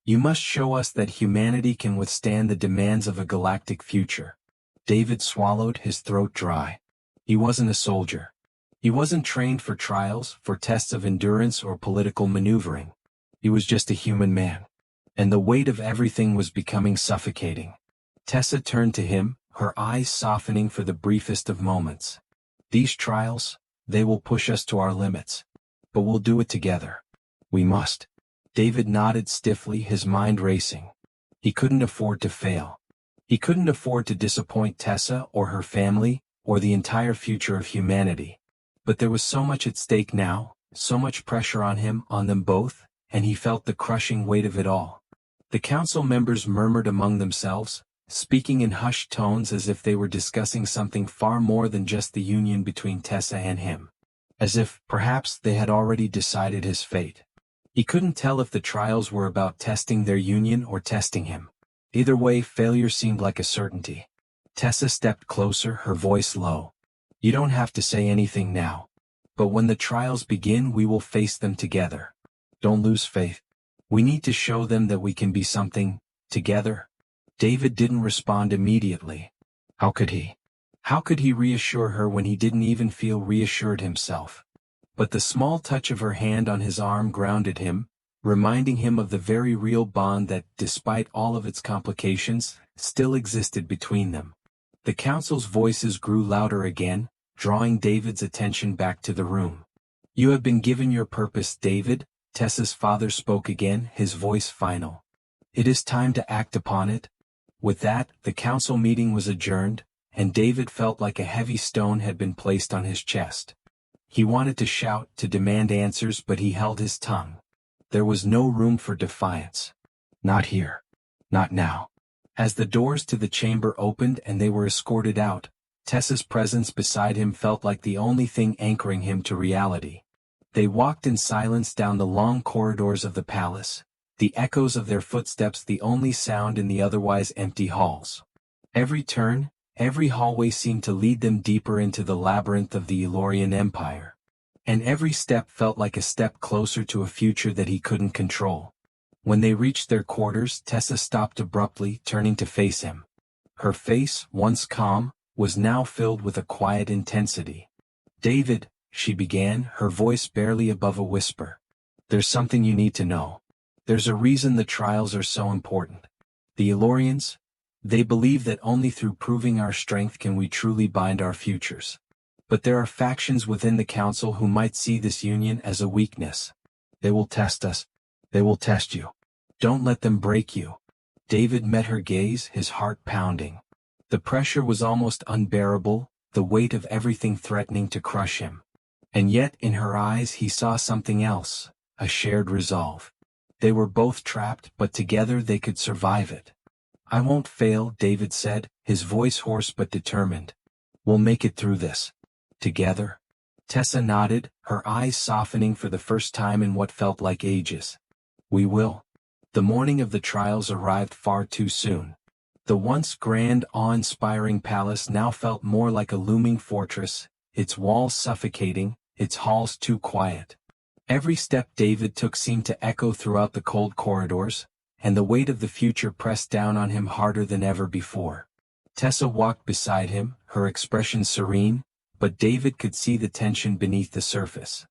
S1: You must show us that humanity can withstand the demands of a galactic future. David swallowed, his throat dry. He wasn't a soldier. He wasn't trained for trials, for tests of endurance or political maneuvering. He was just a human man. And the weight of everything was becoming suffocating. Tessa turned to him, her eyes softening for the briefest of moments. These trials, they will push us to our limits. But we'll do it together. We must. David nodded stiffly, his mind racing. He couldn't afford to fail. He couldn't afford to disappoint Tessa or her family, or the entire future of humanity. But there was so much at stake now, so much pressure on him, on them both, and he felt the crushing weight of it all. The council members murmured among themselves, speaking in hushed tones as if they were discussing something far more than just the union between Tessa and him. As if, perhaps, they had already decided his fate. He couldn't tell if the trials were about testing their union or testing him. Either way, failure seemed like a certainty. Tessa stepped closer, her voice low. You don't have to say anything now. But when the trials begin, we will face them together. Don't lose faith. We need to show them that we can be something, together. David didn't respond immediately. How could he? How could he reassure her when he didn't even feel reassured himself? But the small touch of her hand on his arm grounded him, reminding him of the very real bond that, despite all of its complications, still existed between them. The council's voices grew louder again, drawing David's attention back to the room. You have been given your purpose, David, Tessa's father spoke again, his voice final. It is time to act upon it. With that, the council meeting was adjourned, and David felt like a heavy stone had been placed on his chest. He wanted to shout, to demand answers, but he held his tongue. There was no room for defiance. Not here. Not now. As the doors to the chamber opened and they were escorted out, Tessa's presence beside him felt like the only thing anchoring him to reality. They walked in silence down the long corridors of the palace, the echoes of their footsteps the only sound in the otherwise empty halls. Every turn, every hallway seemed to lead them deeper into the labyrinth of the Elorian Empire. And every step felt like a step closer to a future that he couldn't control. When they reached their quarters, Tessa stopped abruptly, turning to face him. Her face, once calm, was now filled with a quiet intensity. David, she began, her voice barely above a whisper. There's something you need to know. There's a reason the trials are so important. The Elorians, they believe that only through proving our strength can we truly bind our futures. But there are factions within the council who might see this union as a weakness. They will test us. They will test you. Don't let them break you. David met her gaze, his heart pounding. The pressure was almost unbearable, the weight of everything threatening to crush him. And yet, in her eyes he saw something else, a shared resolve. They were both trapped, but together they could survive it. I won't fail, David said, his voice hoarse but determined. We'll make it through this. Together. Tessa nodded, her eyes softening for the first time in what felt like ages. We will. The morning of the trials arrived far too soon. The once grand, awe-inspiring palace now felt more like a looming fortress, its walls suffocating, its halls too quiet. Every step David took seemed to echo throughout the cold corridors, and the weight of the future pressed down on him harder than ever before. Tessa walked beside him, her expression serene, but David could see the tension beneath the surface.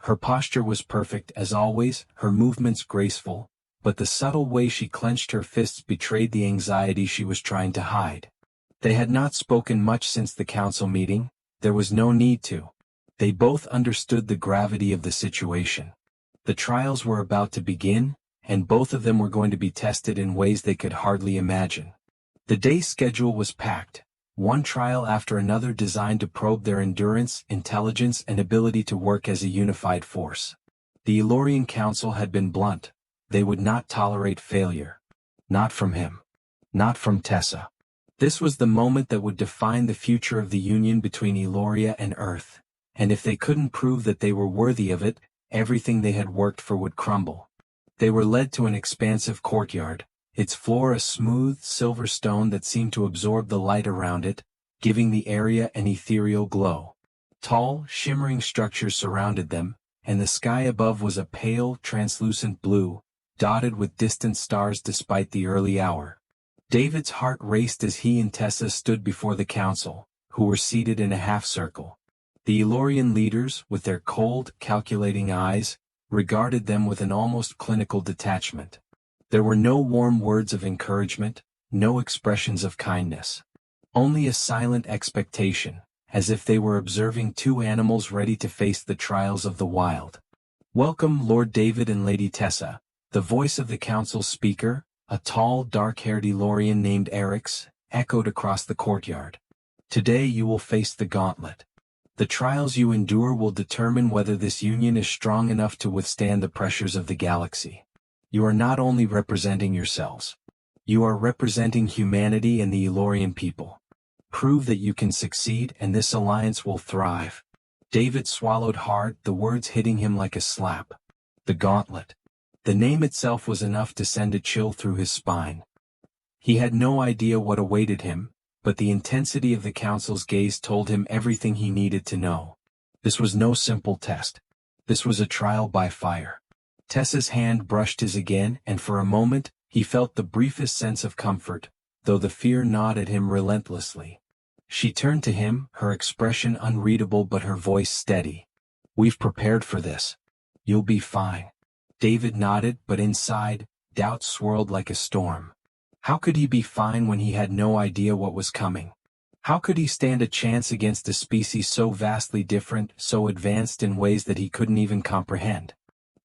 S1: Her posture was perfect as always, her movements graceful, but the subtle way she clenched her fists betrayed the anxiety she was trying to hide. They had not spoken much since the council meeting, there was no need to. They both understood the gravity of the situation. The trials were about to begin, and both of them were going to be tested in ways they could hardly imagine. The day's schedule was packed, one trial after another designed to probe their endurance, intelligence, and ability to work as a unified force. The Elorian Council had been blunt. They would not tolerate failure. Not from him. Not from Tessa. This was the moment that would define the future of the union between Eloria and Earth, and if they couldn't prove that they were worthy of it, everything they had worked for would crumble. They were led to an expansive courtyard, its floor a smooth, silver stone that seemed to absorb the light around it, giving the area an ethereal glow. Tall, shimmering structures surrounded them, and the sky above was a pale, translucent blue, dotted with distant stars despite the early hour. David's heart raced as he and Tessa stood before the council, who were seated in a half-circle. The Elorian leaders, with their cold, calculating eyes, regarded them with an almost clinical detachment. There were no warm words of encouragement, no expressions of kindness. Only a silent expectation, as if they were observing two animals ready to face the trials of the wild. "Welcome, Lord David and Lady Tessa," the voice of the council's speaker, a tall, dark-haired Elorian named Erix, echoed across the courtyard. "Today you will face the gauntlet. The trials you endure will determine whether this union is strong enough to withstand the pressures of the galaxy. You are not only representing yourselves. You are representing humanity and the Elorian people. Prove that you can succeed and this alliance will thrive." David swallowed hard, the words hitting him like a slap. The gauntlet. The name itself was enough to send a chill through his spine. He had no idea what awaited him, but the intensity of the council's gaze told him everything he needed to know. This was no simple test. This was a trial by fire. Tessa's hand brushed his again, and for a moment, he felt the briefest sense of comfort, though the fear gnawed at him relentlessly. She turned to him, her expression unreadable but her voice steady. "We've prepared for this. You'll be fine." David nodded, but inside, doubt swirled like a storm. How could he be fine when he had no idea what was coming? How could he stand a chance against a species so vastly different, so advanced in ways that he couldn't even comprehend?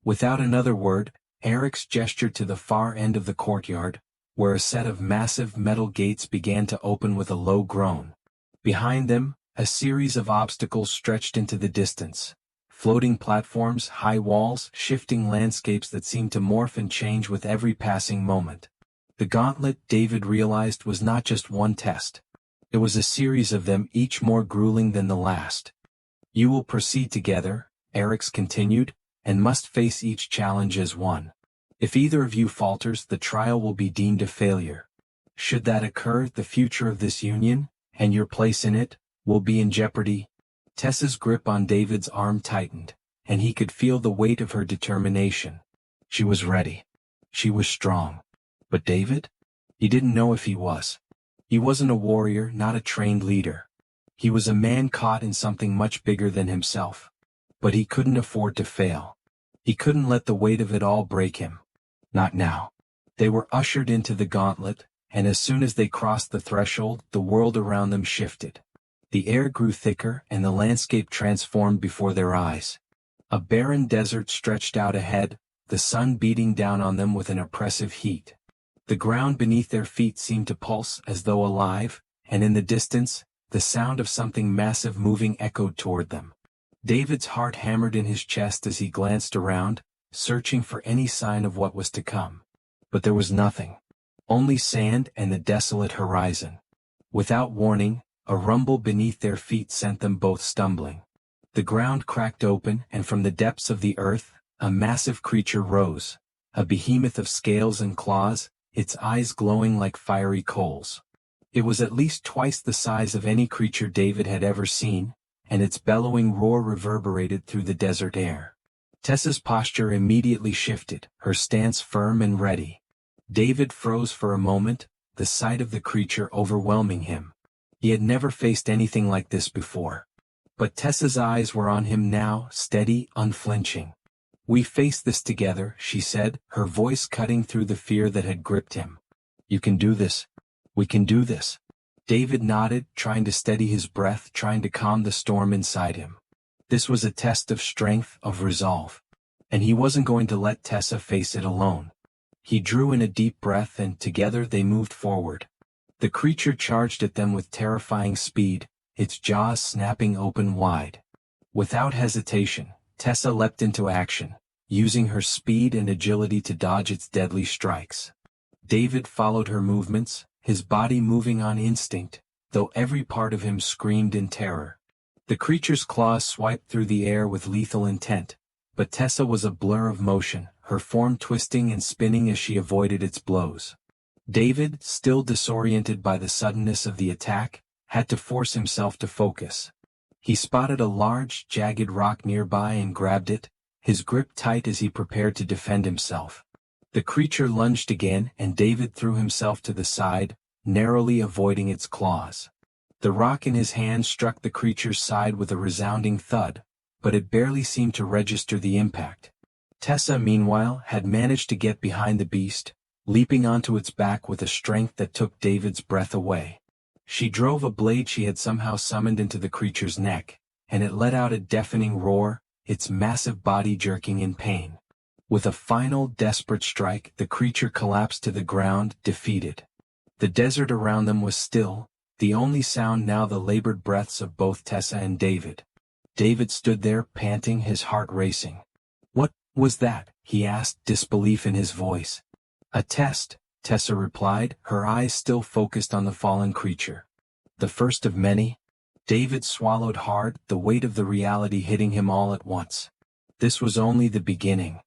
S1: Without another word, Erix gestured to the far end of the courtyard, where a set of massive metal gates began to open with a low groan. Behind them, a series of obstacles stretched into the distance. Floating platforms, high walls, shifting landscapes that seemed to morph and change with every passing moment. The gauntlet, David realized, was not just one test. It was a series of them, each more grueling than the last. "You will proceed together," Erix continued, "and must face each challenge as one. If either of you falters, the trial will be deemed a failure. Should that occur, the future of this union, and your place in it, will be in jeopardy." Tessa's grip on David's arm tightened, and he could feel the weight of her determination. She was ready. She was strong. But David? He didn't know if he was. He wasn't a warrior, not a trained leader. He was a man caught in something much bigger than himself. But he couldn't afford to fail. He couldn't let the weight of it all break him. Not now. They were ushered into the gauntlet, and as soon as they crossed the threshold, the world around them shifted. The air grew thicker, and the landscape transformed before their eyes. A barren desert stretched out ahead, the sun beating down on them with an oppressive heat. The ground beneath their feet seemed to pulse as though alive, and in the distance, the sound of something massive moving echoed toward them. David's heart hammered in his chest as he glanced around, searching for any sign of what was to come. But there was nothing. Only sand and the desolate horizon. Without warning, a rumble beneath their feet sent them both stumbling. The ground cracked open, and from the depths of the earth, a massive creature rose, a behemoth of scales and claws, its eyes glowing like fiery coals. It was at least twice the size of any creature David had ever seen, and its bellowing roar reverberated through the desert air. Tessa's posture immediately shifted, her stance firm and ready. David froze for a moment, the sight of the creature overwhelming him. He had never faced anything like this before. But Tessa's eyes were on him now, steady, unflinching. "We face this together," she said, her voice cutting through the fear that had gripped him. "You can do this. We can do this." David nodded, trying to steady his breath, trying to calm the storm inside him. This was a test of strength, of resolve. And he wasn't going to let Tessa face it alone. He drew in a deep breath, and together they moved forward. The creature charged at them with terrifying speed, its jaws snapping open wide. Without hesitation, Tessa leapt into action, using her speed and agility to dodge its deadly strikes. David followed her movements, his body moving on instinct, though every part of him screamed in terror. The creature's claws swiped through the air with lethal intent, but Tessa was a blur of motion, her form twisting and spinning as she avoided its blows. David, still disoriented by the suddenness of the attack, had to force himself to focus. He spotted a large, jagged rock nearby and grabbed it, his grip tight as he prepared to defend himself. The creature lunged again and David threw himself to the side, narrowly avoiding its claws. The rock in his hand struck the creature's side with a resounding thud, but it barely seemed to register the impact. Tessa, meanwhile, had managed to get behind the beast, leaping onto its back with a strength that took David's breath away. She drove a blade she had somehow summoned into the creature's neck, and it let out a deafening roar, its massive body jerking in pain. With a final desperate strike, the creature collapsed to the ground, defeated. The desert around them was still, the only sound now the labored breaths of both Tessa and David. David stood there, panting, his heart racing. "What was that?" he asked, disbelief in his voice. "A test," Tessa replied, her eyes still focused on the fallen creature. "The first of many?" David swallowed hard, the weight of the reality hitting him all at once. This was only the beginning.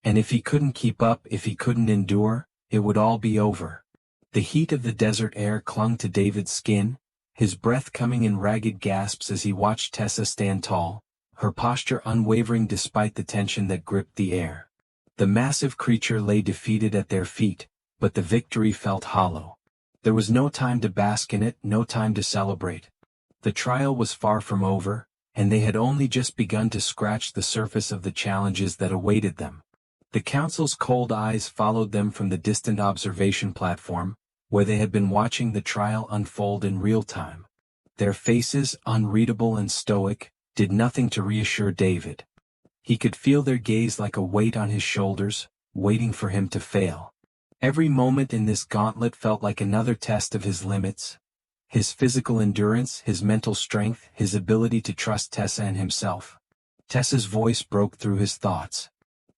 S1: And if he couldn't keep up, if he couldn't endure, it would all be over. The heat of the desert air clung to David's skin, his breath coming in ragged gasps as he watched Tessa stand tall, her posture unwavering despite the tension that gripped the air. The massive creature lay defeated at their feet, but the victory felt hollow. There was no time to bask in it, no time to celebrate. The trial was far from over, and they had only just begun to scratch the surface of the challenges that awaited them. The council's cold eyes followed them from the distant observation platform, where they had been watching the trial unfold in real time. Their faces, unreadable and stoic, did nothing to reassure David. He could feel their gaze like a weight on his shoulders, waiting for him to fail. Every moment in this gauntlet felt like another test of his limits. His physical endurance, his mental strength, his ability to trust Tessa and himself. Tessa's voice broke through his thoughts.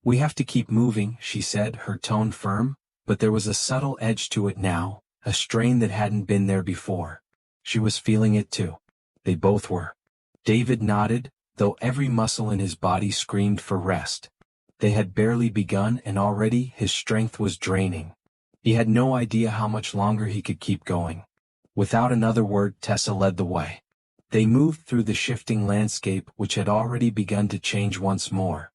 S1: "We have to keep moving," she said, her tone firm, but there was a subtle edge to it now, a strain that hadn't been there before. She was feeling it too. They both were. David nodded, though every muscle in his body screamed for rest. They had barely begun and already his strength was draining. He had no idea how much longer he could keep going. Without another word, Tessa led the way. They moved through the shifting landscape which had already begun to change once more.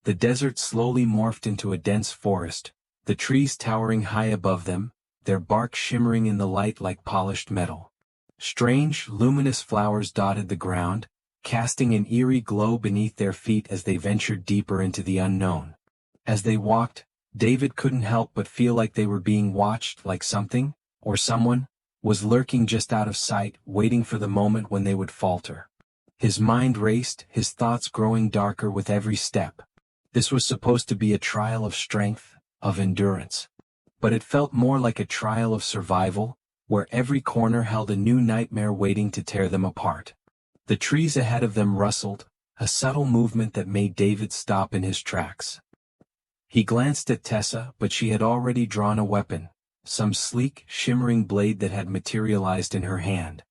S1: The desert slowly morphed into a dense forest, the trees towering high above them, their bark shimmering in the light like polished metal. Strange, luminous flowers dotted the ground, casting an eerie glow beneath their feet as they ventured deeper into the unknown. As they walked, David couldn't help but feel like they were being watched, like something, or someone, was lurking just out of sight, waiting for the moment when they would falter. His mind raced, his thoughts growing darker with every step. This was supposed to be a trial of strength, of endurance. But it felt more like a trial of survival, where every corner held a new nightmare waiting to tear them apart. The trees ahead of them rustled, a subtle movement that made David stop in his tracks. He glanced at Tessa, but she had already drawn a weapon, some sleek, shimmering blade that had materialized in her hand.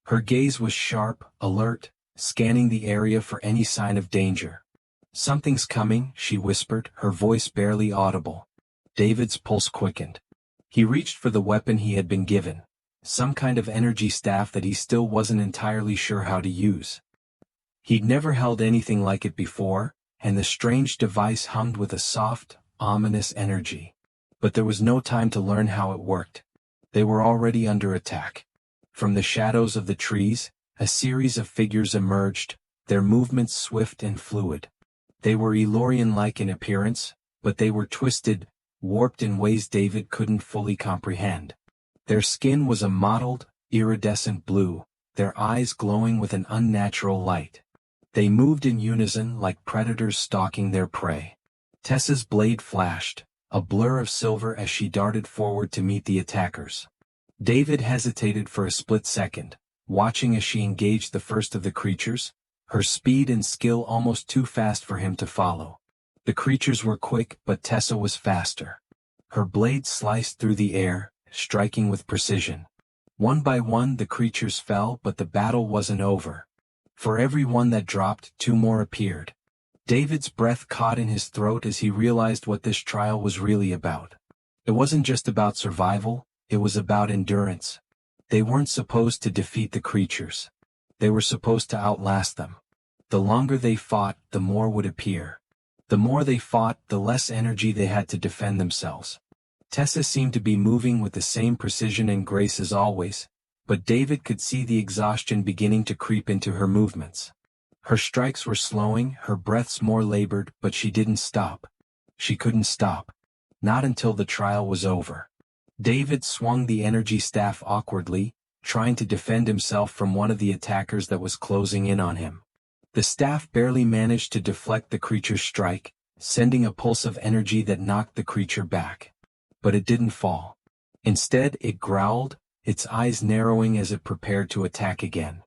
S1: Her gaze was sharp, alert, scanning the area for any sign of danger. "Something's coming," she whispered, her voice barely audible. David's pulse quickened. He reached for the weapon he had been given, some kind of energy staff that he still wasn't entirely sure how to use. He'd never held anything like it before, and the strange device hummed with a soft, ominous energy. But there was no time to learn how it worked. They were already under attack. From the shadows of the trees, a series of figures emerged, their movements swift and fluid. They were Elorian-like in appearance, but they were twisted, warped in ways David couldn't fully comprehend. Their skin was a mottled, iridescent blue, their eyes glowing with an unnatural light. They moved in unison like predators stalking their prey. Tessa's blade flashed, a blur of silver as she darted forward to meet the attackers. David hesitated for a split second, watching as she engaged the first of the creatures, her speed and skill almost too fast for him to follow. The creatures were quick, but Tessa was faster. Her blade sliced through the air, striking with precision. One by one the creatures fell, but the battle wasn't over. For every one that dropped, two more appeared. David's breath caught in his throat as he realized what this trial was really about. It wasn't just about survival, it was about endurance. They weren't supposed to defeat the creatures. They were supposed to outlast them. The longer they fought, the more would appear. The more they fought, the less energy they had to defend themselves. Tessa seemed to be moving with the same precision and grace as always, but David could see the exhaustion beginning to creep into her movements. Her strikes were slowing, her breaths more labored, but she didn't stop. She couldn't stop. Not until the trial was over. David swung the energy staff awkwardly, trying to defend himself from one of the attackers that was closing in on him. The staff barely managed to deflect the creature's strike, sending a pulse of energy that knocked the creature back. But it didn't fall. Instead, it growled, its eyes narrowing as it prepared to attack again.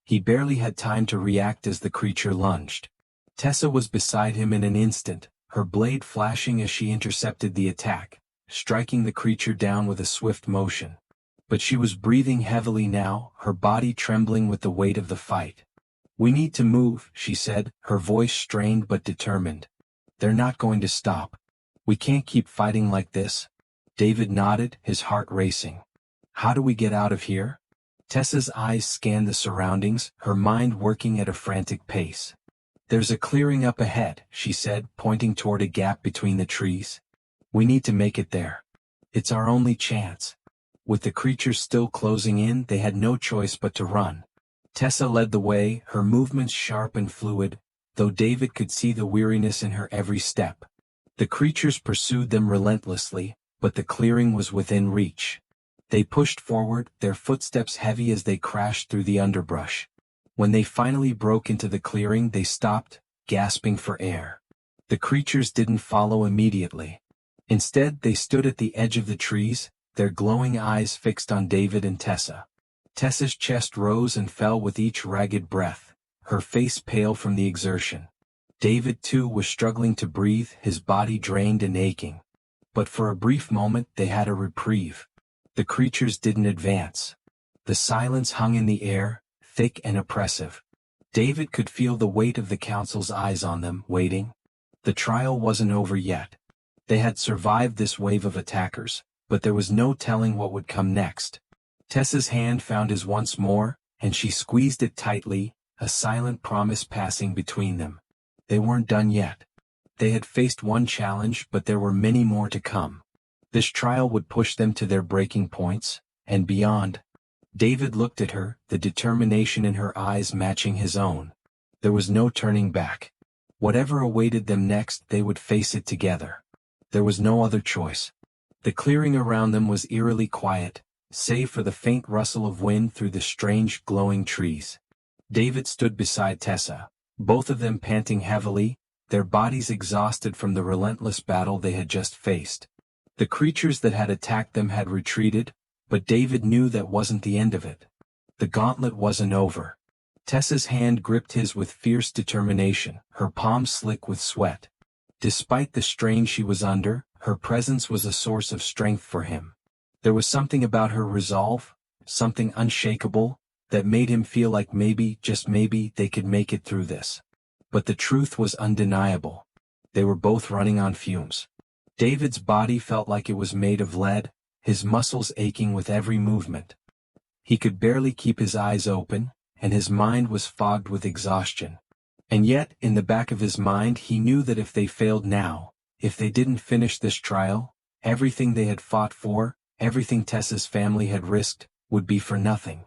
S1: He barely had time to react as the creature lunged. Tessa was beside him in an instant, her blade flashing as she intercepted the attack, striking the creature down with a swift motion. But she was breathing heavily now, her body trembling with the weight of the fight. "We need to move," she said, her voice strained but determined. "They're not going to stop. We can't keep fighting like this." David nodded, his heart racing. "How do we get out of here?" Tessa's eyes scanned the surroundings, her mind working at a frantic pace. "There's a clearing up ahead," she said, pointing toward a gap between the trees. "We need to make it there. It's our only chance." With the creatures still closing in, they had no choice but to run. Tessa led the way, her movements sharp and fluid, though David could see the weariness in her every step. The creatures pursued them relentlessly, but the clearing was within reach. They pushed forward, their footsteps heavy as they crashed through the underbrush. When they finally broke into the clearing, they stopped, gasping for air. The creatures didn't follow immediately. Instead, they stood at the edge of the trees, their glowing eyes fixed on David and Tessa. Tessa's chest rose and fell with each ragged breath, her face pale from the exertion. David, too, was struggling to breathe, his body drained and aching. But for a brief moment, they had a reprieve. The creatures didn't advance. The silence hung in the air, thick and oppressive. David could feel the weight of the council's eyes on them, waiting. The trial wasn't over yet. They had survived this wave of attackers, but there was no telling what would come next. Tessa's hand found his once more, and she squeezed it tightly, a silent promise passing between them. They weren't done yet. They had faced one challenge, but there were many more to come. This trial would push them to their breaking points, and beyond. David looked at her, the determination in her eyes matching his own. There was no turning back. Whatever awaited them next, they would face it together. There was no other choice. The clearing around them was eerily quiet, save for the faint rustle of wind through the strange, glowing trees. David stood beside Tessa, both of them panting heavily, their bodies exhausted from the relentless battle they had just faced. The creatures that had attacked them had retreated, but David knew that wasn't the end of it. The gauntlet wasn't over. Tessa's hand gripped his with fierce determination, her palms slick with sweat. Despite the strain she was under, her presence was a source of strength for him. There was something about her resolve, something unshakable, that made him feel like maybe, just maybe, they could make it through this. But the truth was undeniable. They were both running on fumes. David's body felt like it was made of lead, his muscles aching with every movement. He could barely keep his eyes open, and his mind was fogged with exhaustion. And yet, in the back of his mind, he knew that if they failed now, if they didn't finish this trial, everything they had fought for, everything Tessa's family had risked, would be for nothing.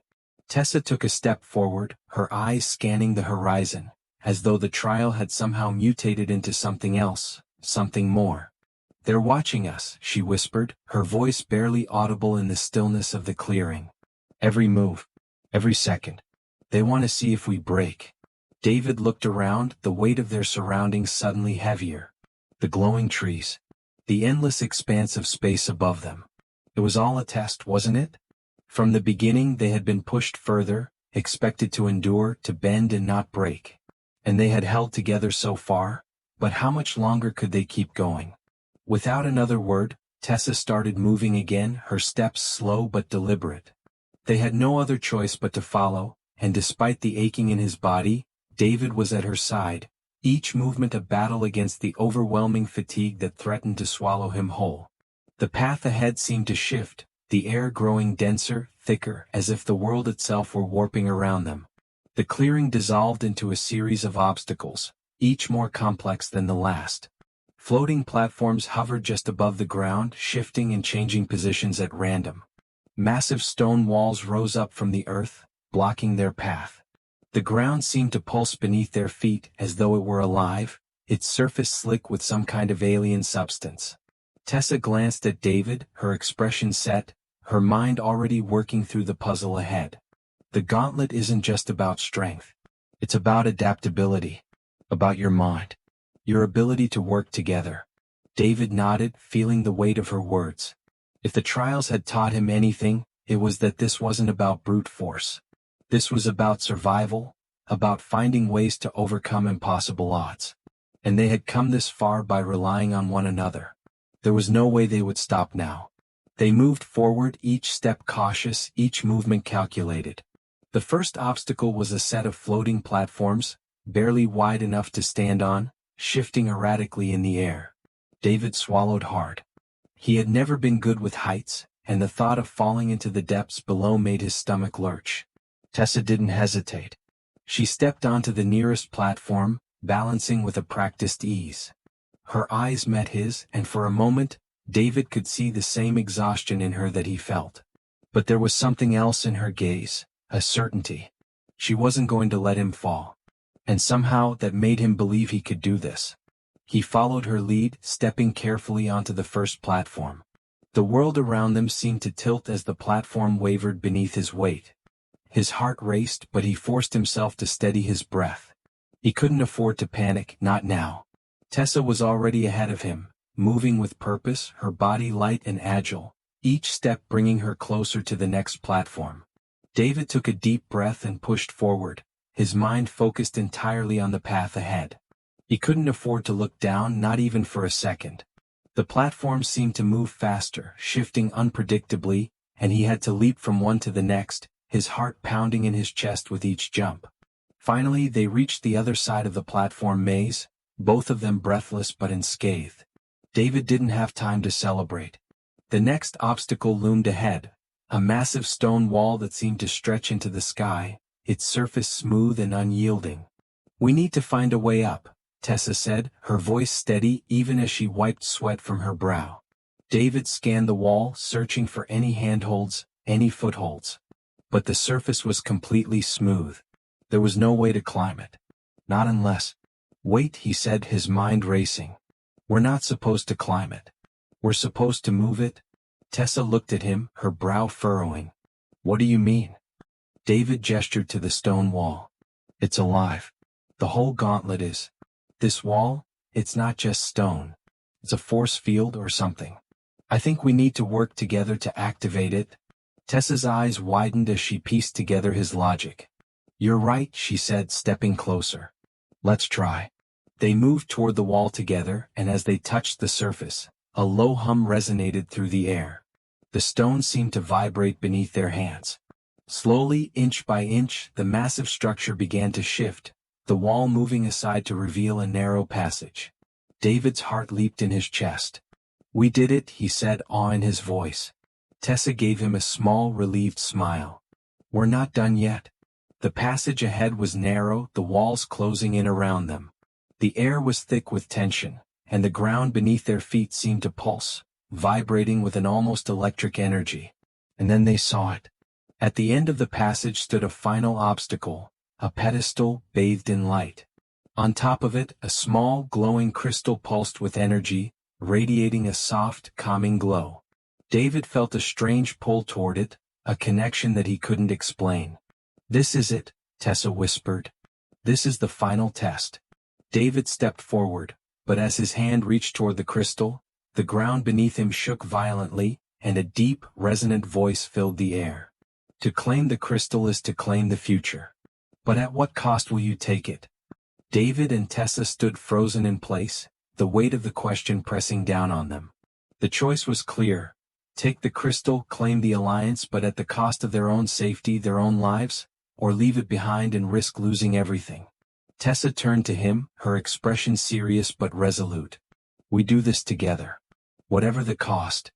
S1: Tessa took a step forward, her eyes scanning the horizon, as though the trial had somehow mutated into something else, something more. "They're watching us," she whispered, her voice barely audible in the stillness of the clearing. "Every move, every second. They want to see if we break." David looked around, the weight of their surroundings suddenly heavier. The glowing trees. The endless expanse of space above them. It was all a test, wasn't it? From the beginning they had been pushed further, expected to endure, to bend and not break. And they had held together so far, but how much longer could they keep going? Without another word, Tessa started moving again, her steps slow but deliberate. They had no other choice but to follow, and despite the aching in his body, David was at her side, each movement a battle against the overwhelming fatigue that threatened to swallow him whole. The path ahead seemed to shift, the air growing denser, thicker, as if the world itself were warping around them. The clearing dissolved into a series of obstacles, each more complex than the last. Floating platforms hovered just above the ground, shifting and changing positions at random. Massive stone walls rose up from the earth, blocking their path. The ground seemed to pulse beneath their feet as though it were alive, its surface slick with some kind of alien substance. Tessa glanced at David, her expression set, her mind already working through the puzzle ahead. The gauntlet isn't just about strength. It's about adaptability. About your mind. Your ability to work together. David nodded, feeling the weight of her words. If the trials had taught him anything, it was that this wasn't about brute force. This was about survival, about finding ways to overcome impossible odds. And they had come this far by relying on one another. There was no way they would stop now. They moved forward, each step cautious, each movement calculated. The first obstacle was a set of floating platforms, barely wide enough to stand on, shifting erratically in the air. David swallowed hard. He had never been good with heights, and the thought of falling into the depths below made his stomach lurch. Tessa didn't hesitate. She stepped onto the nearest platform, balancing with a practiced ease. Her eyes met his, and for a moment, David could see the same exhaustion in her that he felt. But there was something else in her gaze, a certainty. She wasn't going to let him fall. And somehow that made him believe he could do this. He followed her lead, stepping carefully onto the first platform. The world around them seemed to tilt as the platform wavered beneath his weight. His heart raced, but he forced himself to steady his breath. He couldn't afford to panic, not now. Tessa was already ahead of him, moving with purpose, her body light and agile, each step bringing her closer to the next platform. David took a deep breath and pushed forward, his mind focused entirely on the path ahead. He couldn't afford to look down, not even for a second. The platform seemed to move faster, shifting unpredictably, and he had to leap from one to the next, his heart pounding in his chest with each jump. Finally, they reached the other side of the platform maze, both of them breathless but unscathed. David didn't have time to celebrate. The next obstacle loomed ahead, a massive stone wall that seemed to stretch into the sky, its surface smooth and unyielding. "We need to find a way up," Tessa said, her voice steady even as she wiped sweat from her brow. David scanned the wall, searching for any handholds, any footholds. But the surface was completely smooth. There was no way to climb it. Not unless... "Wait," he said, his mind racing. "We're not supposed to climb it. We're supposed to move it?" Tessa looked at him, her brow furrowing. "What do you mean?" David gestured to the stone wall. "It's alive. The whole gauntlet is. This wall, it's not just stone. It's a force field or something. I think we need to work together to activate it." Tessa's eyes widened as she pieced together his logic. "You're right," she said, stepping closer. "Let's try." They moved toward the wall together, and as they touched the surface, a low hum resonated through the air. The stone seemed to vibrate beneath their hands. Slowly, inch by inch, the massive structure began to shift, the wall moving aside to reveal a narrow passage. David's heart leaped in his chest. "We did it," he said, awe in his voice. Tessa gave him a small, relieved smile. "We're not done yet." The passage ahead was narrow, the walls closing in around them. The air was thick with tension, and the ground beneath their feet seemed to pulse, vibrating with an almost electric energy. And then they saw it. At the end of the passage stood a final obstacle, a pedestal bathed in light. On top of it, a small, glowing crystal pulsed with energy, radiating a soft, calming glow. David felt a strange pull toward it, a connection that he couldn't explain. "This is it," Tessa whispered. "This is the final test." David stepped forward, but as his hand reached toward the crystal, the ground beneath him shook violently, and a deep, resonant voice filled the air. "To claim the crystal is to claim the future. But at what cost will you take it?" David and Tessa stood frozen in place, the weight of the question pressing down on them. The choice was clear. Take the crystal, claim the alliance, but at the cost of their own safety, their own lives, or leave it behind and risk losing everything. Tessa turned to him, her expression serious but resolute. "We do this together. Whatever the cost."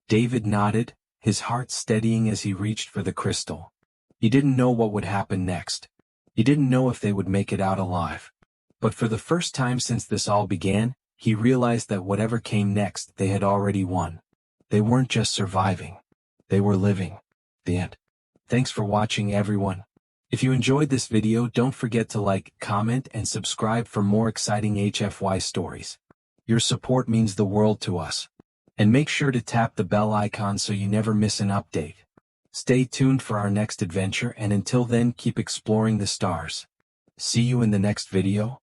S1: David nodded, his heart steadying as he reached for the crystal. He didn't know what would happen next. He didn't know if they would make it out alive. But for the first time since this all began, he realized that whatever came next, they had already won. They weren't just surviving. They were living. The end. Thanks for watching, everyone. If you enjoyed this video, don't forget to like, comment, and subscribe for more exciting HFY stories. Your support means the world to us. And make sure to tap the bell icon so you never miss an update. Stay tuned for our next adventure, and until then, keep exploring the stars. See you in the next video.